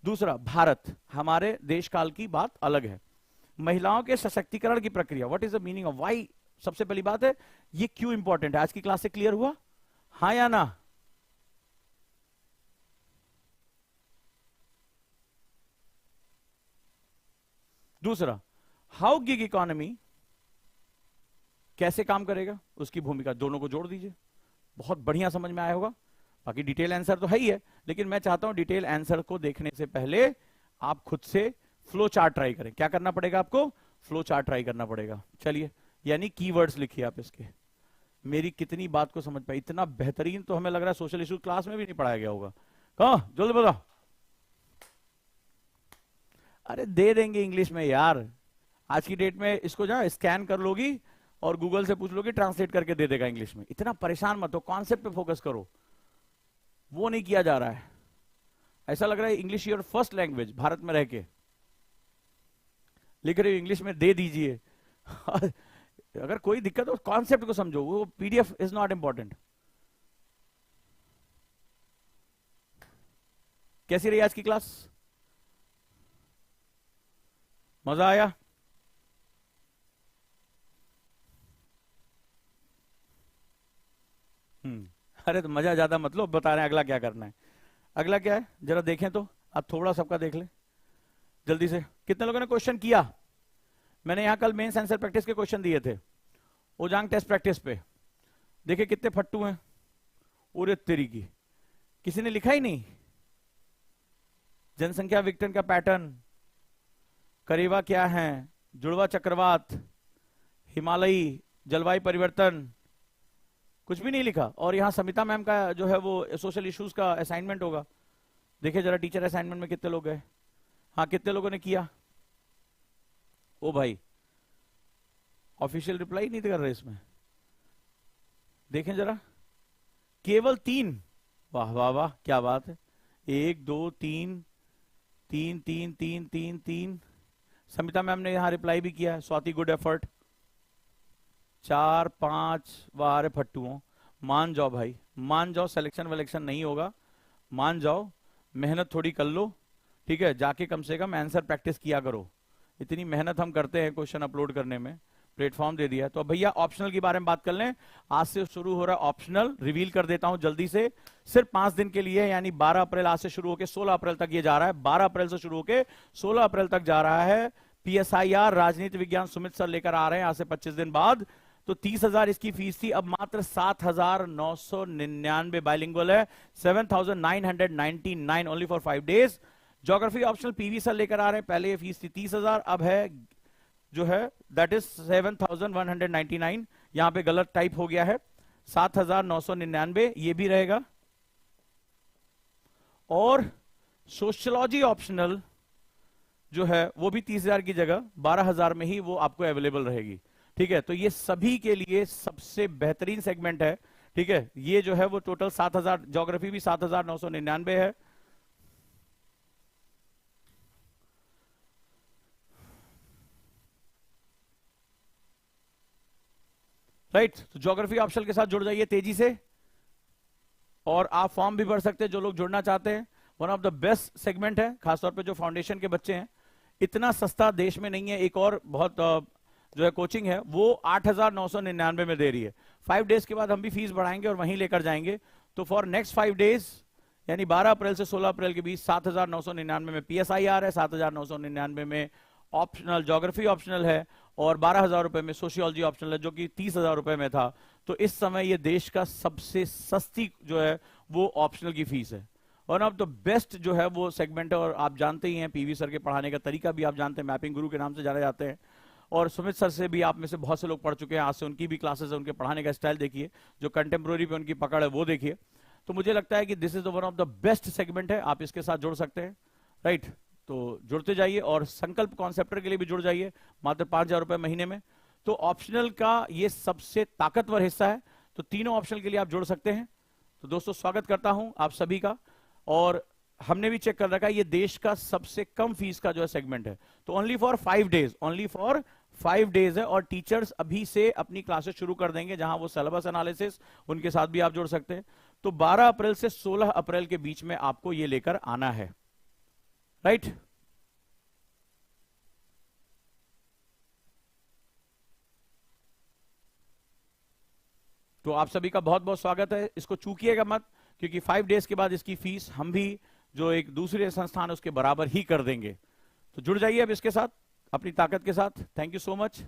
दूसरा, भारत, हमारे देश काल की बात अलग है, महिलाओं के सशक्तिकरण की प्रक्रिया, what is the meaning of why. सबसे पहली बात है ये क्यों इंपॉर्टेंट है, आज की क्लास से क्लियर हुआ, हाँ या ना? दूसरा, हाउ गिग इकोनॉमी कैसे काम करेगा, उसकी भूमिका, दोनों को जोड़ दीजिए, बहुत बढ़िया समझ में आया होगा। बाकी डिटेल आंसर तो है ही है, लेकिन मैं चाहता हूं डिटेल आंसर को देखने से पहले आप खुद से फ्लो चार्ट ट्राई करें। क्या करना पड़ेगा आपको? फ्लो चार्ट ट्राई करना पड़ेगा। चलिए, यानी कीवर्ड्स लिखिए आप इसके। मेरी कितनी बात को समझ पाए, इतना बेहतरीन तो हमें लग रहा है सोशल इशू क्लास में भी नहीं पढ़ाया गया होगा। कहा जल्दी बताओ। अरे दे देंगे इंग्लिश में यार, आज की डेट में इसको जा स्कैन कर लोगी और गूगल से पूछ लोगी, ट्रांसलेट करके दे देगा इंग्लिश में। इतना परेशान मत हो, कॉन्सेप्ट पे फोकस करो, वो नहीं किया जा रहा है। ऐसा लग रहा है English your first language, Bharat में रह के लिख रहे हो इंग्लिश में, दे दीजिए। अगर कोई दिक्कत हो कॉन्सेप्ट को समझो, वो पीडीएफ इज नॉट इंपॉर्टेंट। कैसी रही आज की क्लास? मजा आया? अरे तो मजा ज्यादा मत लो, बता रहे हैं अगला क्या करना है। अगला क्या है जरा देखें तो, आप थोड़ा सबका देख ले जल्दी से। कितने लोगों ने क्वेश्चन किया? मैंने यहां कल मेंस आंसर प्रैक्टिस के क्वेश्चन दिए थे ओजांग टेस्ट प्रैक्टिस पे, देखिए कितने फट्टू हैं। उरे तेरी की, किसी ने लिखा ही नहीं। जनसंख्या विघटन का पैटर्न, करेवा क्या है, जुड़वा चक्रवात, हिमालयी जलवायु परिवर्तन, कुछ भी नहीं लिखा। और यहां समिता मैम का जो है वो सोशल इश्यूज का असाइनमेंट होगा, देखिए जरा टीचर असाइनमेंट में कितने लोग गए। हाँ, कितने लोगों ने किया? ओ भाई, ऑफिशियल रिप्लाई नहीं कर रहे इसमें, देखें जरा, केवल 3। वाह वाह वाह, क्या बात है। 1 2 3 3 3 3 3 3। समिता मैम ने यहां रिप्लाई भी किया है, स्वाति गुड एफर्ट। 4 5, वाह रे फट्टुओं, मान जाओ भाई, मान जाओ, सिलेक्शन वलेक्शन नहीं होगा, मान जाओ, मेहनत थोड़ी कर लो, ठीक है, जाके कम से कम आंसर प्रैक्टिस किया करो। इतनी मेहनत हम करते हैं क्वेश्चन अपलोड करने में, प्लेटफॉर्म दे दिया। तो अब भैया ऑप्शनल की बारे में बात कर लें। आज से शुरू हो रहा है ऑप्शनल, रिवील कर देता हूं जल्दी से, सिर्फ 5 दिन के लिए, यानी 12 अप्रैल आज से शुरू होकर 16 अप्रैल तक ये जा रहा है। 12 अप्रैल से शुरू होकर 16 अप्रैल तक जा रहा है। PSIR राजनीति विज्ञान सुमित सर लेकर आ रहे हैं आज से 25 दिन बाद। तो 30,000 इसकी फीस थी, अब मात्र 7,999 बाइलिंगुअल है, 7,999 only for 5 days. Geography optional PV sir लेकर आ रहे हैं, पहले ये फीस थी 30,000, अब है जो है दैट इज 7,199। यहां पे गलत टाइप हो गया है, 7,999 ये भी रहेगा। और सोशियोलॉजी ऑप्शनल जो है वो भी 30,000 की जगह 12,000 में ही वो आपको अवेलेबल रहेगी। ठीक है, तो ये सभी के लिए सबसे बेहतरीन सेगमेंट है। ठीक है, ये जो है वो टोटल 7,000, ज्योग्राफी भी 7,999 है। राइट, तो ज्योग्राफी ऑप्शनल के साथ जुड़ जाइए तेजी से, और आप फॉर्म भी भर सकते हैं जो लोग जुड़ना चाहते हैं। One of the best segment है, खासतौर पे जो फाउंडेशन के बच्चे हैं। इतना सस्ता देश में नहीं है। एक और बहुत जो है कोचिंग है वो 8,999 में दे रही है। 5 डेज के बाद हम भी फीस बढ़ाएंगे और वहीं लेकर जाएंगे। तो फॉर नेक्स्ट 5 डेज यानी 12 अप्रैल से 16 अप्रैल के बीच 7,999 में PSIR है, 7,999 में ऑप्शनल ज्योग्राफी ऑप्शनल है, और 12,000 रुपए में सोशियोलॉजी ऑप्शनल है जो कि 30,000 रुपए में था। तो इस समय ये देश का सबसे सस्ती जो है वो ऑप्शनल की फीस है। वन ऑफ द बेस्ट जो है वो सेगमेंट है। और आप जानते ही हैं पीवी सर के पढ़ाने का तरीका भी आप जानते हैं, मैपिंग गुरु के नाम से जाने जाते हैं। और सुमित सर से भी आप में से बहुत से लोग पढ़ चुके हैं, आज से उनकी भी क्लासेस है, उनके पढ़ाने का स्टाइल देखिए, जो कंटेम्प्रोरी पे उनकी पकड़ है वो देखिए। तो मुझे लगता है कि this is one of the best segment है, आप इसके साथ जुड़ सकते हैं। राइट, तो जुड़ते जाइए, और संकल्प कॉन्सेप्टर के लिए भी जुड़ जाइए, मात्र 5,000 रुपए महीने में। तो ऑप्शनल का ये सबसे ताकतवर हिस्सा है, तो तीनों ऑप्शनल के लिए आप जुड़ सकते हैं। तो दोस्तों स्वागत करता हूं आप सभी का। और हमने भी चेक कर रखा है ये देश का सबसे कम फीस का जो है सेगमेंट है। तो only for 5 days, only for 5 days है। और टीचर्स अभी से अपनी क्लासेस शुरू कर देंगे, जहां वो सिलेबस एनालिसिस, उनके साथ भी आप जुड़ सकते हैं। तो 12 अप्रैल से 16 अप्रैल के बीच में आपको ये लेकर आना है। राइट, तो आप सभी का बहुत बहुत स्वागत है। इसको चूकिएगा मत, क्योंकि 5 डेज के बाद इसकी फीस हम भी जो एक दूसरे संस्थान है उसके बराबर ही कर देंगे। तो जुड़ जाइए अब इसके साथ अपनी ताकत के साथ। Thank you so much.